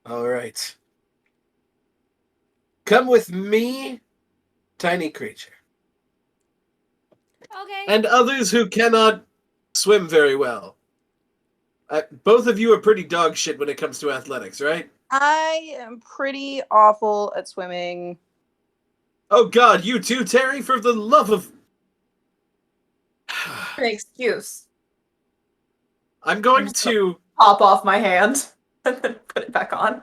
All right. Come with me, tiny creature. Okay. And others who cannot swim very well. Both of you are pretty dog shit when it comes to athletics, right? I am pretty awful at swimming. Oh god, you too, Terry, for the love of... An excuse. I'm going to... Pop off my hand and then put it back on.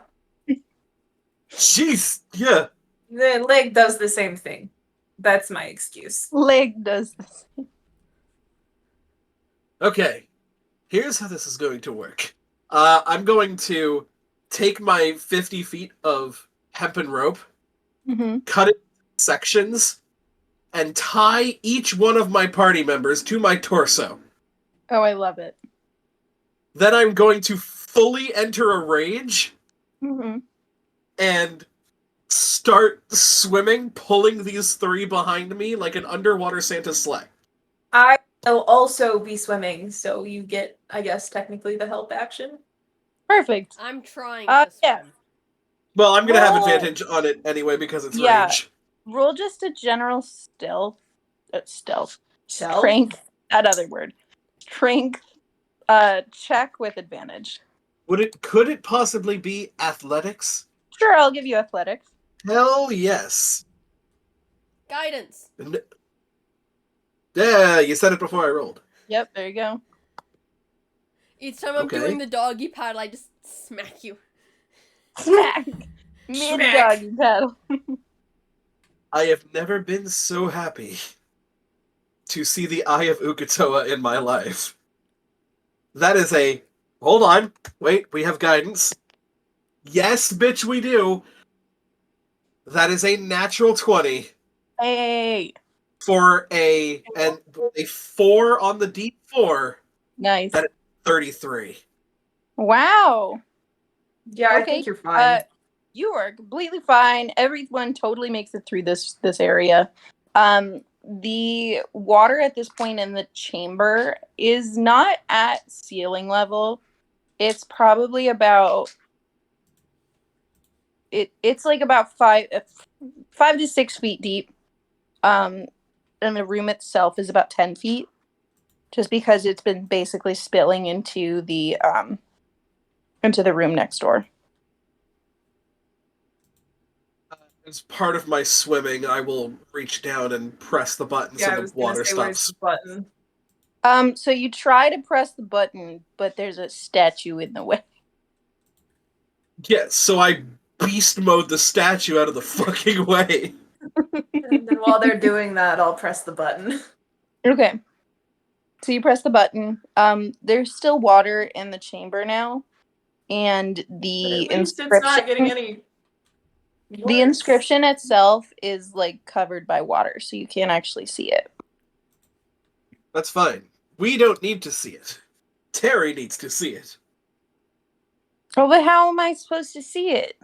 Jeez, yeah. The leg does the same thing. That's my excuse. Leg does this. Okay, here's how this is going to work. I'm going to take my 50 feet of hempen rope, Mm-hmm. cut it into sections, and tie each one of my party members to my torso. Oh, I love it. Then I'm going to fully enter a rage Mm-hmm. and start swimming, pulling these three behind me like an underwater Santa sleigh. I will also be swimming, so you get, I guess, technically the help action. Perfect. I'm trying Uh, to swim. yeah. Well, I'm gonna have Roll. advantage on it anyway because it's Yeah. rage. Roll just a general strength. Self? That other word. Strength. Check with advantage. Could it possibly be athletics? Sure, I'll give you athletics. Hell yes. Guidance. Yeah, you said it before I rolled. Yep, there you go. Each time I'm Okay. doing the doggy paddle, I just smack you. Smack. Mid doggy paddle. I have never been so happy to see the Eye of Ukatoa in my life. That is a Hold on. Wait, we have guidance. Yes, bitch, we do. That is a natural 20 Hey, for a 4 on the D4. nice. That is 33. Wow. Yeah, I Okay, think you're fine. You are completely fine. Everyone totally makes it through this area. The water at this point in the chamber is not at ceiling level. It's probably about it's like about 5 to 6 feet deep. And the room itself is about 10 feet, just because it's been basically spilling into the room next door. As part of my swimming, I will reach down and press the button Yeah, I so was the gonna water say, where's stops. the button? So you try to press the button, but there's a statue in the way. Yeah, so I beast mode the statue out of the fucking way. And then while they're doing that, I'll press the button. Okay. So you press the button. There's still water in the chamber now, and the At least it's not getting inscription. any The worse. inscription itself is like covered by water, so you can't actually see it. That's fine. We don't need to see it. Terry needs to see it. Oh, but how am I supposed to see it?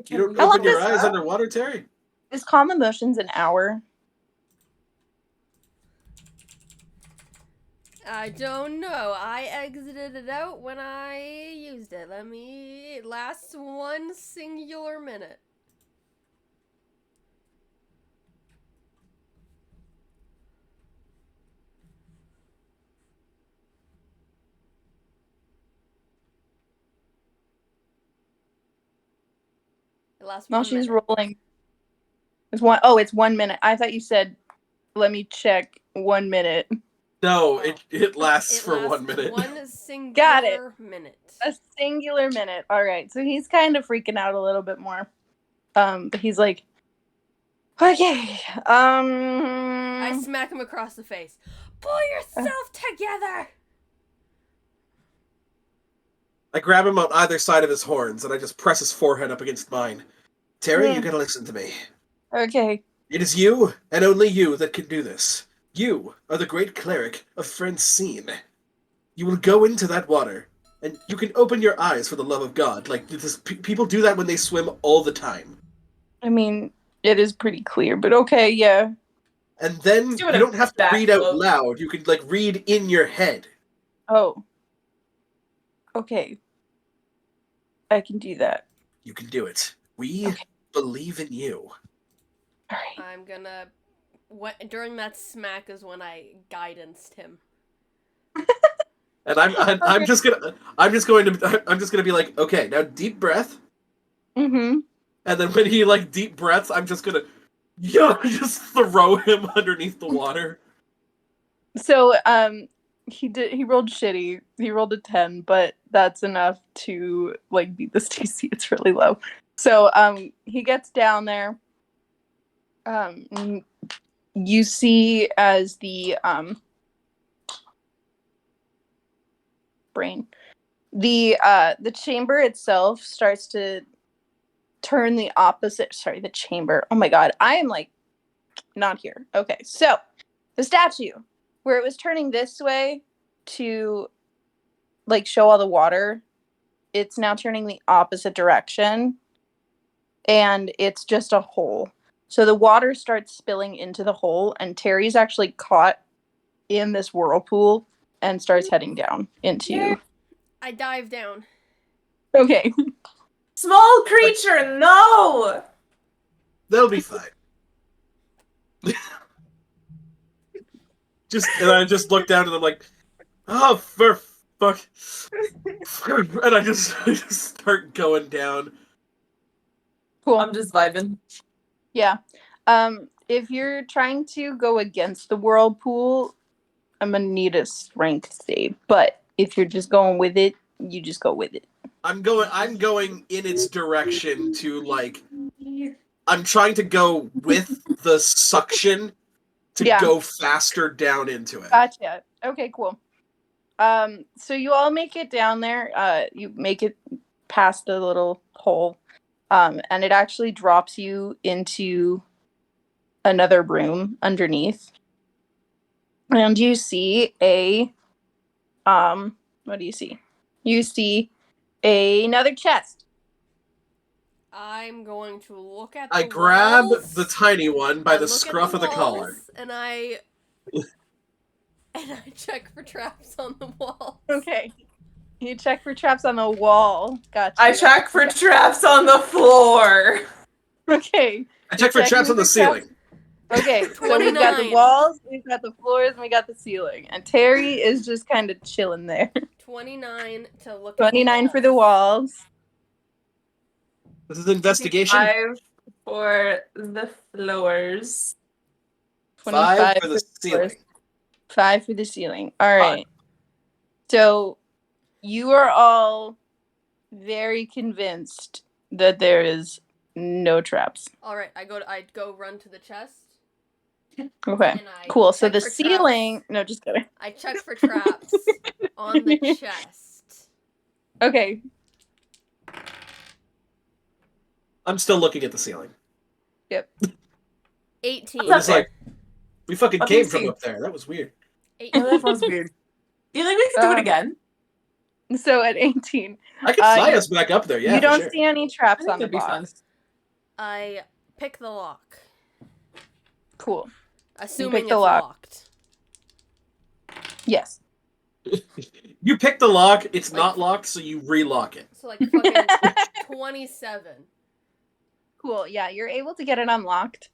You don't How open long your does- eyes underwater, Terry? Is calm emotions an hour? I don't know. I exited it out when I used it. It lasts 1 singular minute. It lasts While 1 she's minute. rolling. It's 1 minute. I thought you said, let me check 1 minute. No, Oh. it lasts It for lasts 1 minute. 1 singular Got it. minute. A singular minute. All right. So he's kind of freaking out a little bit more. But he's like, okay. I smack him across the face. Pull yourself together! I grab him on either side of his horns and I just press his forehead up against mine. Terry, you gotta listen to me. Okay. It is you, and only you, that can do this. You are the great cleric of Francine. You will go into that water, and you can open your eyes for the love of God. Like, people do that when they swim all the time. I mean, it is pretty clear, but okay, yeah. And then He's you doing a don't have to read out backflip. loud. You can, like, read in your head. Oh. Okay. I can do that. You can do it. We believe in you. All right. I'm gonna. During that smack is when I guidanced him. And I'm just gonna be like, okay, now deep breath. Mm-hmm. And then when he like deep breaths, I'm just gonna just throw him underneath the water. So, he rolled shitty. He rolled a 10, but that's enough to like beat this DC. It's really low. So, he gets down there. You see as the the chamber itself starts to turn the opposite. Sorry, the chamber. Oh my god, I am like not here. Okay, so the statue where it was turning this way to like show all the water, it's now turning the opposite direction, and it's just a hole. So the water starts spilling into the hole, and Terry's actually caught in this whirlpool and starts heading down into. I dive down. Okay. Small creature, no! They'll be fine. And I just look down and I'm like, oh, for fuck. And I just start going down. Cool. I'm just vibing. Yeah. If you're trying to go against the whirlpool, I'm gonna need a strength save. But if you're just going with it, you just go with it. I'm going in its direction to like I'm trying to go with the suction to go faster down into it. Gotcha. Okay, cool. So you all make it down there. You make it past the little hole. And it actually drops you into another room underneath. And you see what do you see? You see another chest. I'm going to look at I the grab walls. the tiny one by I the look at scruff of the collar. walls, and I check for traps on the walls. Okay. You check for traps on the wall. Gotcha. I check for traps on the floor. Okay. I check for traps on the ceiling. Okay, so we've got the 29. walls, we've got the floors, and we got the ceiling. And Terry is just kind of chilling there. 29 to look 29 at for the walls. This is investigation. 5 for the floors. 5 for the floors. ceiling. 5 for the ceiling. All right. So you are all very convinced that there is no traps. All right, I go run to the chest. Okay. And I Cool. So check the for ceiling. traps. No, just kidding. I check for traps on the chest. Okay. I'm still looking at the ceiling. Yep. 18. It was like, we fucking Let me came from see. up there. That was weird. 18. Oh, that was weird. Do you think we can do it again? So at 18, I could fly us back up there, yeah, you don't for sure. see any traps I think on the that'd be fun. box. I pick the lock, Cool. assuming it's the lock. locked. Yes. You pick the lock, it's not locked, so you relock it. So like fucking 27. Cool. Yeah, you're able to get it unlocked.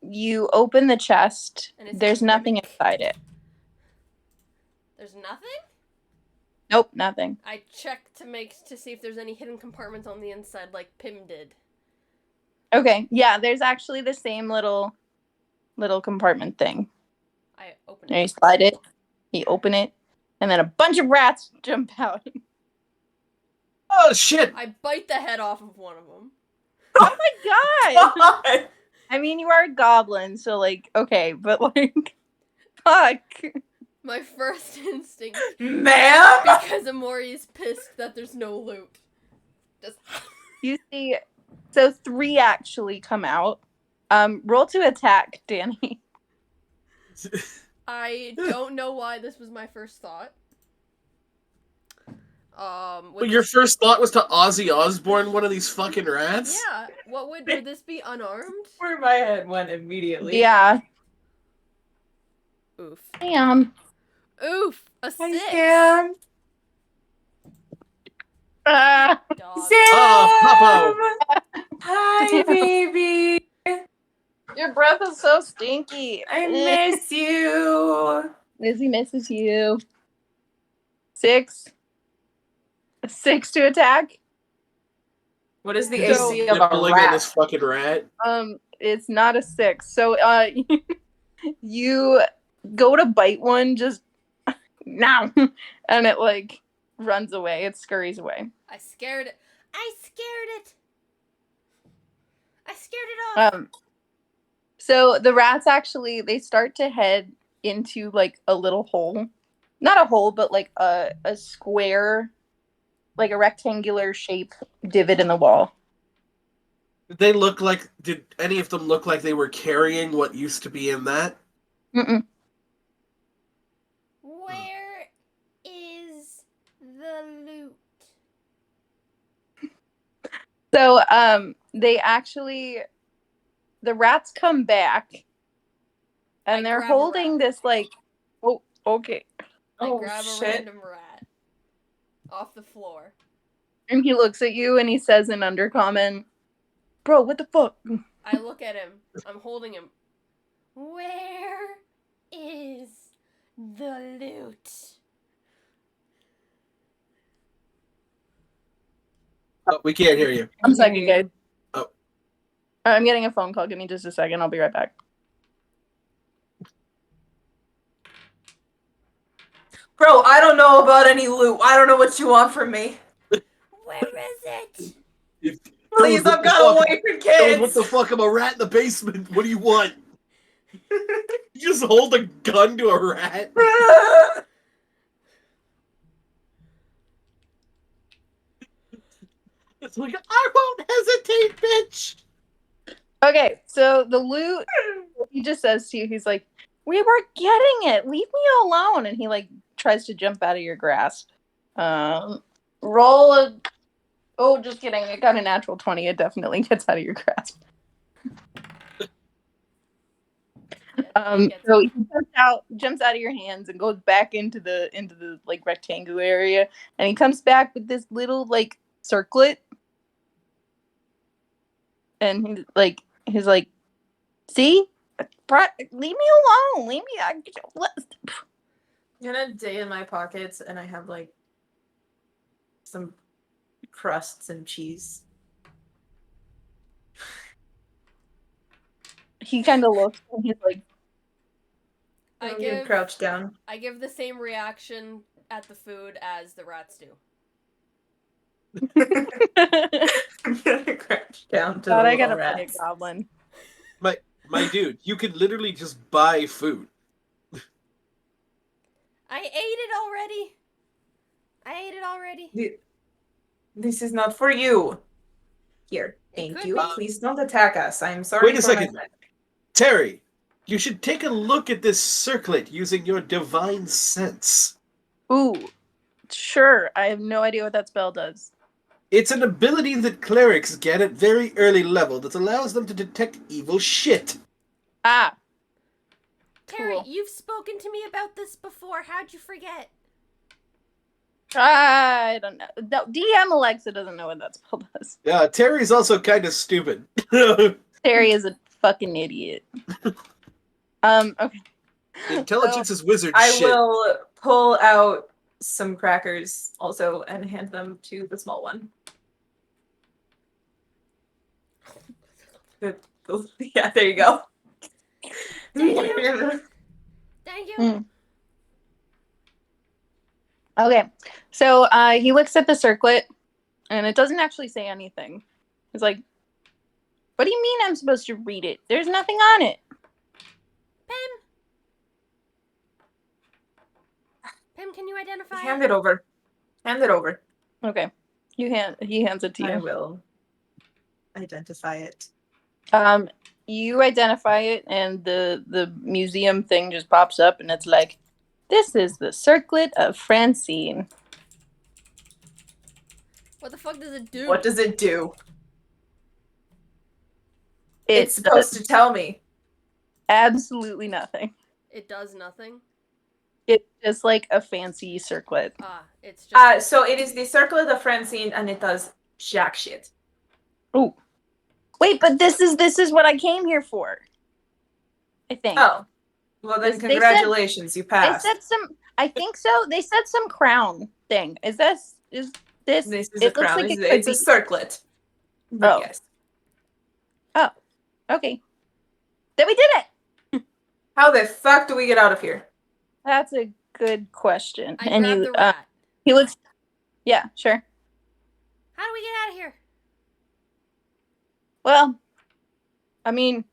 You open the chest. And it's There's a nothing mimic. inside it. There's nothing? Nope, nothing. I check to see if there's any hidden compartments on the inside like Pim did. Okay. Yeah, there's actually the same little compartment thing. I open And you it. slide it, you open it, and then a bunch of rats jump out. Oh, shit! I bite the head off of one of them. Oh my god! God. I mean, you are a goblin, so like, okay, but like, fuck. My first instinct, Ma'am? because Amori is pissed that there's no loot. Just You see, so 3 actually come out. Roll to attack, Danny. I don't know why this was my first thought. But your first thought was to Ozzy Osbourne one of these fucking rats? Yeah, what would this be unarmed? Where my head went immediately. Yeah. Oof. Damn. Oof. A 6. Hi, Sam. Dog. Papo! Hi, baby. Your breath is so stinky. I miss you. Lizzie misses you. 6. 6 to attack. What is the So- AC of a Nibbling on this rat? fucking rat. It's not a 6. So you go to bite one, just now, and it like runs away. It scurries away. I scared it. I scared it off. So the rats actually they start to head into like a little hole. Not a hole, but like a square, like a rectangular shape divot in the wall. Did any of them look like they were carrying what used to be in that? Mm-mm. Where is the loot? So they actually the rats come back and I they're grab a holding rat. this like oh okay. I Oh, grab a shit. random rat off the floor. And he looks at you and he says in undercommon, "Bro, what the fuck?" I look at him. I'm holding him. Where is the loot? Oh, we can't hear you. I'm sorry, you guys. Oh. I'm getting a phone call. Give me just a second. I'll be right back. Bro, I don't know about any loot. I don't know what you want from me. Where is it? Please, What I've the got fuck? a wife and kids. What the fuck? I'm a rat in the basement. What do you want? You just hold a gun to a rat? It's like, I won't hesitate, bitch! Okay, so the loot, he just says to you, he's like, we were getting it. Leave me alone. And he like tries to jump out of your grasp. Roll a. Oh, just kidding. I got a natural 20. It definitely gets out of your grasp. So he jumps out of your hands and goes back into the like rectangular area, and he comes back with this little like circlet, and he's like, see, leave me alone, leave me. I'm gonna dig in my pockets, and I have like some crusts and cheese. He kind of looks, and he's like, I'm gonna crouch down. I give the same reaction at the food as the rats do. I'm gonna crouch down to God, the I gotta little play a rats. goblin. My dude, you could literally just buy food. I ate it already. This is not for you. Here, It thank could you. be. Please don't attack us. I'm sorry. Wait a for my second. friend. Terry, you should take a look at this circlet using your divine sense. Ooh, sure. I have no idea what that spell does. It's an ability that clerics get at very early level that allows them to detect evil shit. Ah, Terry, cool. you've spoken to me about this before. How'd you forget? I don't know. No, DM Alexa doesn't know what that spell does. Yeah, Terry's also kind of stupid. Terry is a fucking idiot. Okay. Intelligence is wizard I shit. will pull out some crackers also and hand them to the small one. Good. Yeah, there you go. Thank you. Mm. Okay, so he looks at the circlet, and it doesn't actually say anything. He's like, "What do you mean I'm supposed to read it? There's nothing on it." Pim, can you identify Hand it over. Hand it over. Okay, he hands it to you. I will identify it. You identify it, and the museum thing just pops up, and it's like, "This is the circlet of Francine." What the fuck does it do? What does it do? It's It's supposed to tell me. absolutely nothing. It does nothing. It's just like a fancy circlet. It's just. So it is the circlet of Francine, and it does jack shit. Ooh. Wait, but this is what I came here for. I think. Oh. Well, then They said- congratulations, you They passed. said some. I think so. They said some crown thing. Is this? This is it a looks crown. like It's, it could it's a be. circlet. But Oh. yes. Okay. Then we did it. How the fuck do we get out of here? That's a good question. I and grabbed you, the rat. he looks. Yeah, sure. How do we get out of here? Well, I mean,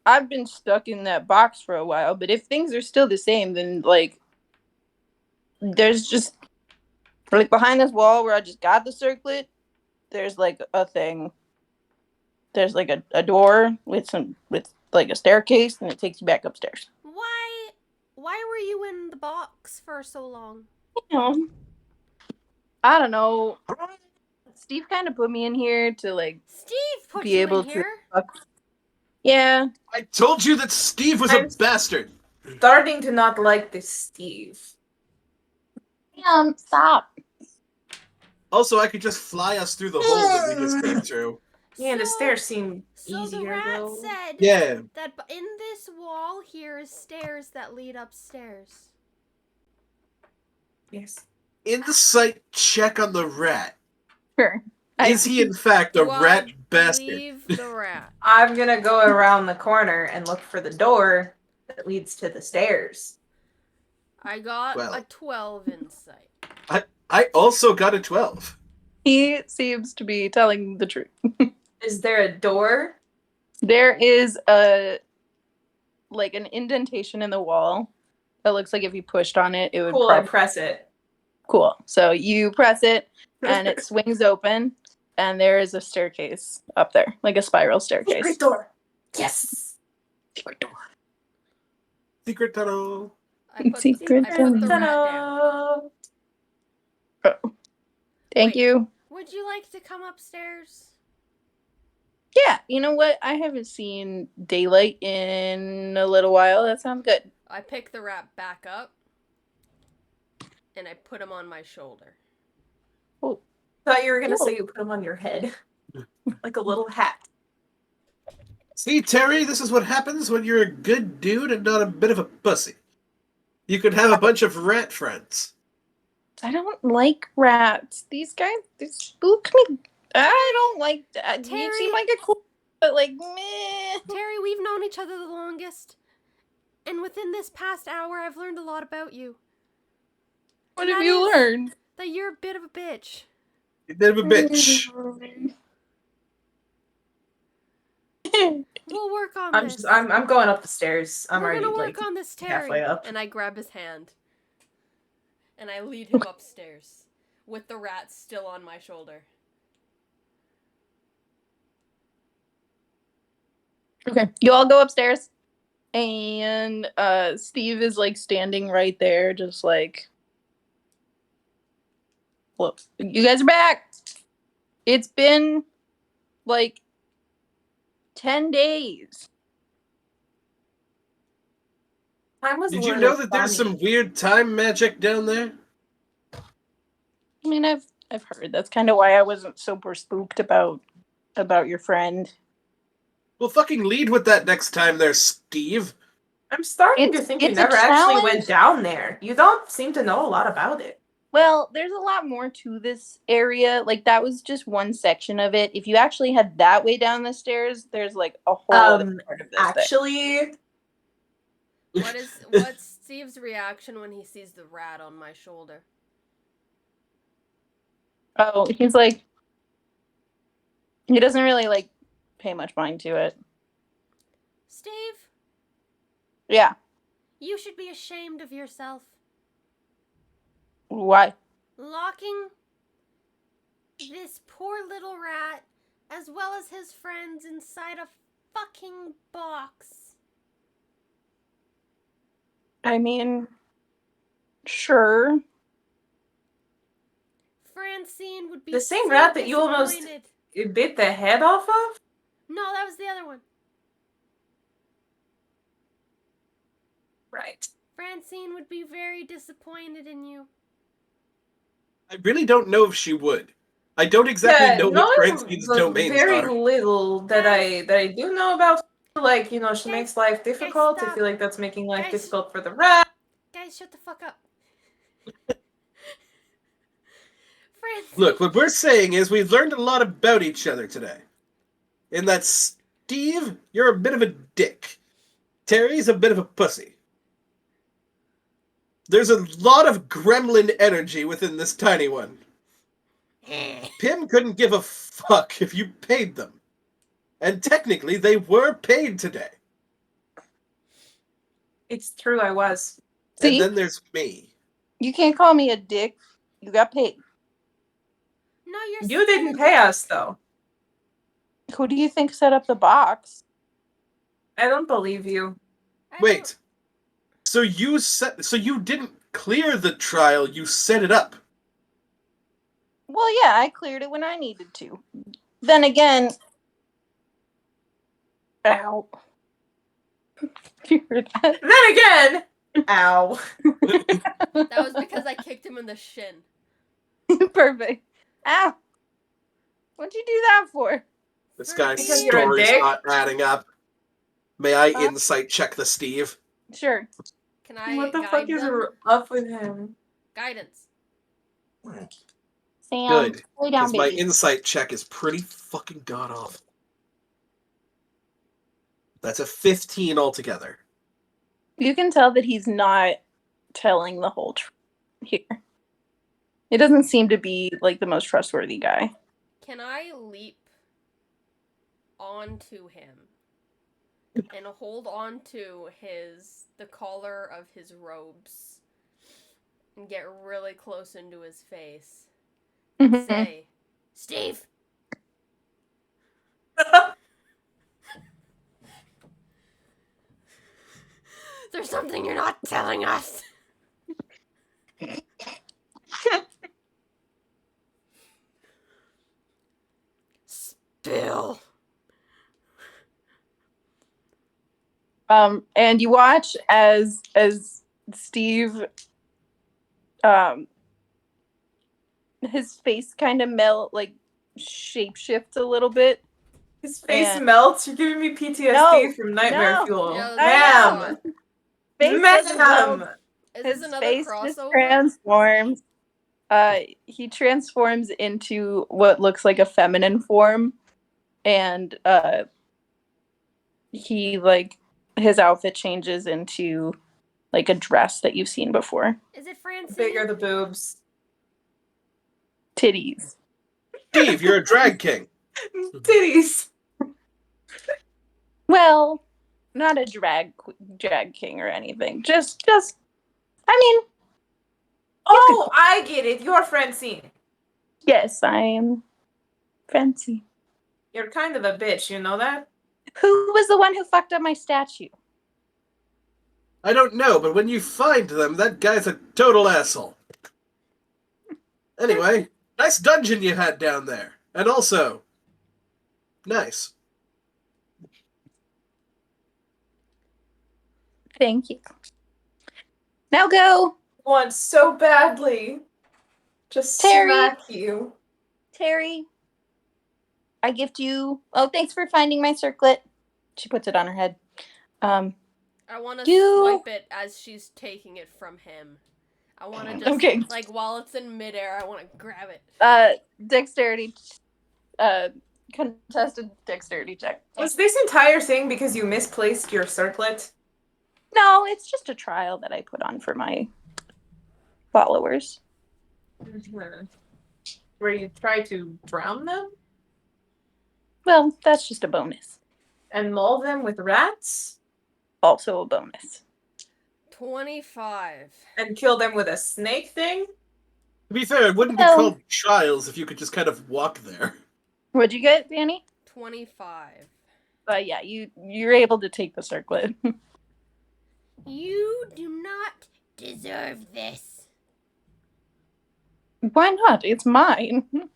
I've been stuck in that box for a while, but if things are still the same, then like, there's just like behind this wall where I just got the circlet, there's like a thing. There's like a door with like a staircase, and it takes you back upstairs. Why were you in the box for so long? You know, I don't know. Steve kind of put me in here to like Steve put be you able in to. here. Yeah. I told you that Steve was a I'm- bastard. Starting to not like this Steve. Stop. Also, I could just fly us through the hole that we just came through. Yeah, the stairs seem So easier the rat though. said Yeah. that in this wall here is stairs that lead upstairs. Yes. Insight check on the rat. Sure. Is he in fact a Do I rat bastard? believe the rat? I'm gonna go around the corner and look for the door that leads to the stairs. I got Well. a 12 insight. I also got a 12. He seems to be telling the truth. Is there a door? There is an indentation in the wall. It looks like if you pushed on it, it would Cool, I press it. Cool. So you press it and it swings open, and there is a staircase up there, like a spiral staircase. Secret door. Yes. Secret door. Secret tunnel. I put Secret the rat down. Tunnel. Thank Wait. you. Would you like to come upstairs? Yeah, you know what? I haven't seen daylight in a little while. That sounds good. I pick the rat back up, and I put him on my shoulder. Thought you were gonna say you put them on your head, like a little hat. See, Terry, this is what happens when you're a good dude and not a bit of a pussy. You could have a bunch of rat friends. I don't like rats. These guys, they spook me. I don't like that. You Terry- seem like a cool, but like, meh. Terry, we've known each other the longest, and within this past hour, I've learned a lot about you. What And have that you is learned? That you're a bit of a bitch. You bit of a bitch. We'll work on I'm this. just I'm going up the stairs. I'm We're already gonna like work on this, Terry. halfway up. And I grab his hand, and I lead him upstairs with the rat still on my shoulder. Okay, you all go upstairs, and Steve is like standing right there, just like, look, you guys are back. It's been like 10 days. Time was a Did you little know that there's funny. some weird time magic down there? I mean, I've heard. That's kind of why I wasn't super spooked about your friend. Well, fucking lead with that next time there, Steve. I'm starting to It's- think you it's a never actually challenge. went down there. You don't seem to know a lot about it. Well, there's a lot more to this area. Like, that was just one section of it. If you actually head that way down the stairs, there's like a whole other part of this thing. Actually, What's Steve's reaction when he sees the rat on my shoulder? Oh, he's like, he doesn't really like pay much mind to it. Steve, Yeah. you should be ashamed of yourself. Why? Locking this poor little rat, as well as his friends, inside a fucking box. I mean, sure. Francine would be The same so rat that you almost- disappointed. you bit the head off of? No, that was the other one. Right. Francine would be very disappointed in you. I really don't know if she would. I don't exactly know what knowing Francine's the domains very are. little that I do know about, like, you know, she Guys, makes life difficult. I stop. feel like that's making life Guys. difficult for the rat. Guys, shut the fuck up. Francine. Look, what we're saying is we've learned a lot about each other today. And that Steve, you're a bit of a dick. Terry's a bit of a pussy. There's a lot of gremlin energy within this tiny one. Pim couldn't give a fuck if you paid them. And technically, they were paid today. It's true, I was. See? And then there's me. You can't call me a dick. You got paid. No, you're You didn't pay us, though. Who do you think set up the box? I don't believe you. Wait. So you didn't clear the trial, you set it up. Well, yeah, I cleared it when I needed to. Then again, ow. You heard that? Then again, ow. That was because I kicked him in the shin. Perfect. Ow. What'd you do that for? This guy's Because you're a story's dick? not adding up. May I Huh? insight check the Steve? Sure. Can I What the guide fuck is them? up with him? Guidance. Sam, Good. lay down, Because my baby. insight check is pretty fucking god awful. That's a 15 altogether. You can tell that he's not telling the whole truth here. It doesn't seem to be like the most trustworthy guy. Can I leap onto him and hold onto the collar of his robes and get really close into his face? Mhm. Say, Steve, There's something you're not telling us. Spill. And you watch as Steve, his face kind of shapeshifts a little bit. His face And- melts. You're giving me PTSD No, from Nightmare no. Fuel. Yeah, Ma'am! Face doesn't melt. Ma'am! Is this His another face just crossover? transforms. He transforms into what looks like a feminine form, and he his outfit changes into like a dress that you've seen before. Is it Francine? Bigger the boobs. Titties. Steve, you're a drag king. Titties! Well, not a drag king or anything. Just. I mean, Oh, I get it. You're Francine. yes, I am fancy. You're kind of a bitch, you know that? Who was the one who fucked up my statue? I don't know, but when you find them, that guy's a total asshole. Anyway, nice dungeon you had down there. And also, nice. Thank you. Now go, Want so badly. Just Terry. smack you. Terry. I gift you. Oh, thanks for finding my circlet. She puts it on her head. I want to You- swipe it as she's taking it from him. I want to just, Okay. like, while it's in midair, I want to grab it. Dexterity. Contested dexterity check. Was this entire thing because you misplaced your circlet? No, it's just a trial that I put on for my followers. Where you try to drown them? Well, that's just a bonus. And maul them with rats? Also a bonus. 25. And kill them with a snake thing? To be fair, it wouldn't be Well- called trials if you could just kind of walk there. What'd you get, Danny? 25. Yeah, you're able to take the circlet. You do not deserve this. Why not? It's mine.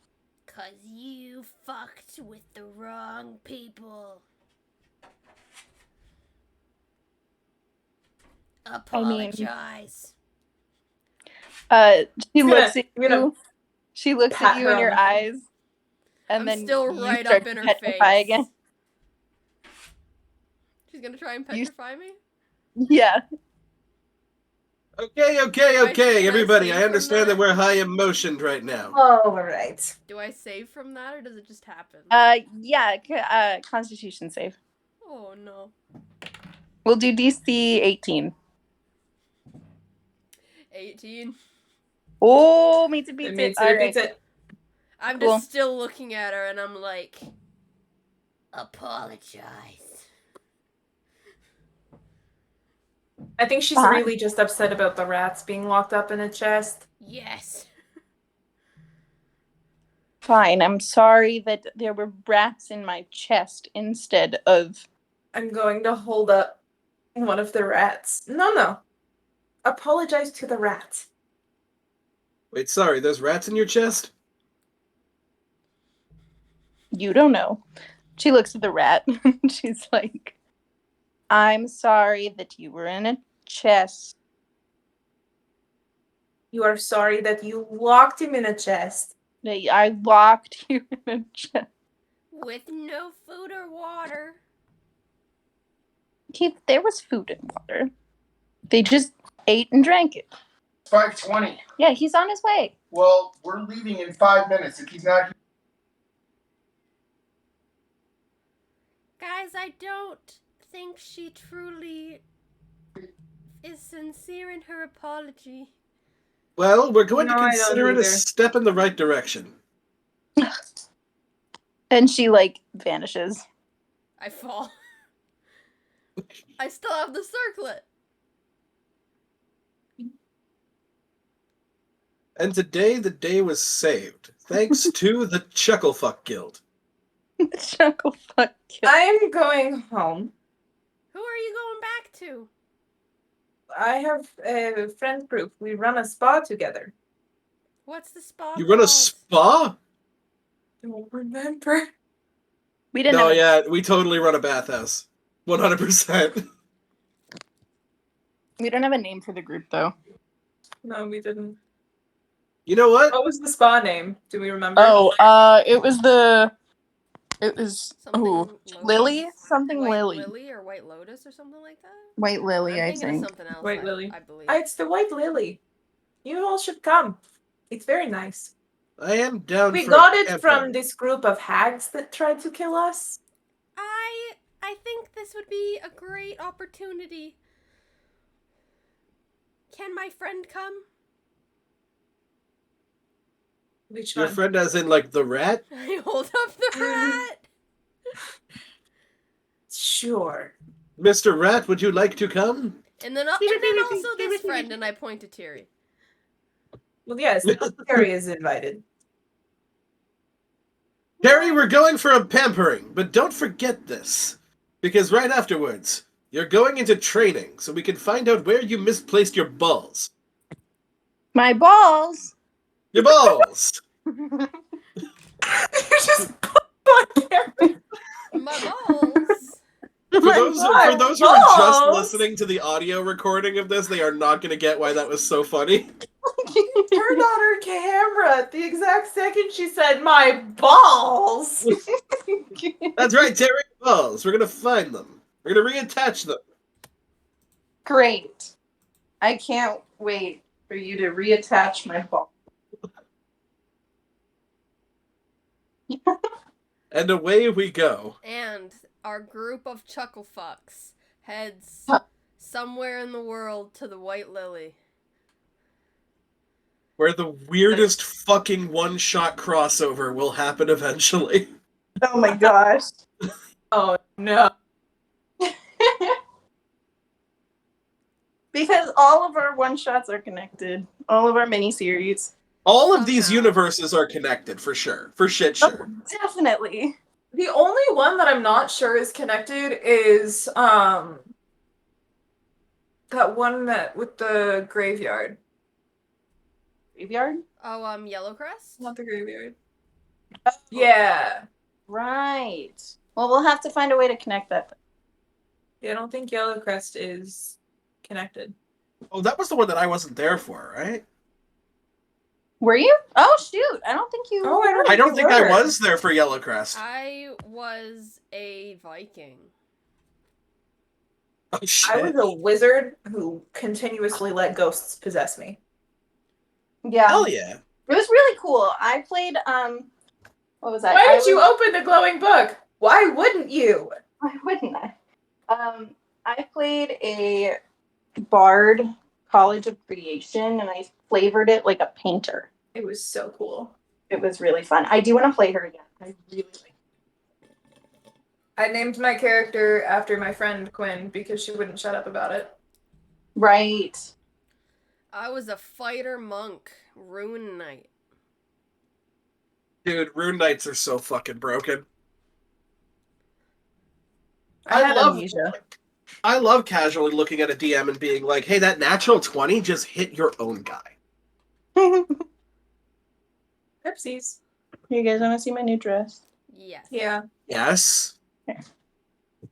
'Cause you fucked with the wrong people. Apologize. She I'm looks at gonna you. She looks pat at you her in on your the- eyes, and I'm then still you right start up in to her petrify face. again. She's gonna try and You- petrify me? Yeah. Okay, Can I everybody. save I from understand that? that we're high emotioned right now. Alright. Do I save from that or does it just happen? Yeah. Constitution save. Oh no. We'll do DC 18. 18. Oh, meets it, It beats it. means All it right. beats it. I'm Cool. just still looking at her and I'm like, apologize. I think she's Fine. really just upset about the rats being locked up in a chest. Yes. Fine. I'm sorry that there were rats in my chest instead of. I'm going to hold up one of the rats. No. Apologize to the rat. Wait, sorry, there's rats in your chest? You don't know. She looks at the rat. She's like, I'm sorry that you were in a chest. You are sorry that you locked him in a chest. I locked you in a chest. With no food or water. There was food and water. They just ate and drank it. 5:20. Yeah, he's on his way. Well, we're leaving in 5 minutes. If he's not here, Guys, I don't think she truly is sincere in her apology. Well, we're going No, to I don't consider it a either. step in the right direction. And she vanishes. I fall. I still have the circlet. And today the day was saved, thanks to the Chucklefuck Guild. Chuckle fuck. I'm going home. Who are you going back to? I have a friend group. We run a spa together. What's the spa You run a called? spa? Don't remember. We didn't No, have yeah, we totally run a bathhouse. 100%. we don't have a name for the group though. No, we didn't. You know what? What was the spa name? Do we remember? Oh, it was Something Lotus? Lily? Something White Lily. or White Lotus or something like that? White Lily, I'm I thinking think. of something else. White Lily. I believe. It's the White Lily. You all should come. It's very nice. I am down We for got it camping. from this group of hags that tried to kill us. I think this would be a great opportunity. Can my friend come? Which Your one? friend as in, like, the rat? I hold up the rat. Sure. Mr. Rat, would you like to come? And then also this friend, and I point to Terry. Well, yes, Terry is invited. Terry, we're going for a pampering, but don't forget this. Because right afterwards, you're going into training, so we can find out where you misplaced your balls. My balls. Your balls! You just on Terry. My balls. For those who are just balls! listening to the audio recording of this, they are not going to get why that was so funny. Turned on her camera at the exact second she said, "My balls." That's right, Terry balls. We're going to find them. We're going to reattach them. Great. I can't wait for you to reattach my ball. And away we go. And our group of chuckle fucks heads somewhere in the world to the White Lily. Where the weirdest fucking one-shot crossover will happen eventually. Oh my gosh. Oh no. Because all of our one-shots are connected. All of our miniseries. All of these Somehow. universes are connected, for sure. For shit, sure. Definitely. The only one that I'm not sure is connected is that one that with the graveyard. Graveyard? Oh, Yellowcrest? Not the graveyard. Yeah. Right. Well, we'll have to find a way to connect that. Yeah, I don't think Yellowcrest is connected. Oh, that was the one that I wasn't there for, right? Were you? Oh, shoot. I don't think you Oh, I don't I don't you think I were. was there for Yellowcrest. I was a Viking. Oh, I shit. was a wizard who continuously let ghosts possess me. Yeah. Hell yeah. It was really cool. I played, what was that? Why did you open the glowing book? Why wouldn't you? Why wouldn't I? I played a bard College of Creation, and I flavored it like a painter. It was so cool. It was really fun. I do want to play her again. I really like it. I named my character after my friend Quinn because she wouldn't shut up about it. Right. I was a fighter monk, Rune Knight. Dude, Rune Knights are so fucking broken. I had amnesia. I love casually looking at a DM and being like, hey, that natural 20 just hit your own guy. Oopsies. You guys want to see my new dress? Yes. Yeah. Yes.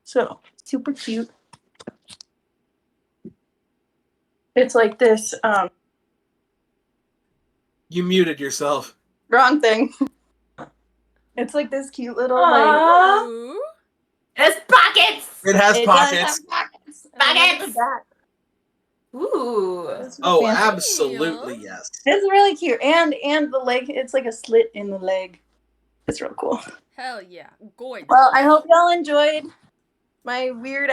So, super cute. It's like this, You muted yourself. wrong thing. It's like this cute little, Aww. Ooh. It has pockets! It has it pockets. does have pockets. Pockets! Look at that. Ooh. It's Oh, fancy. absolutely yes. It's really cute. And the leg, it's like a slit in the leg. It's real cool. Hell yeah. Gorgeous. Well, I hope y'all enjoyed my weird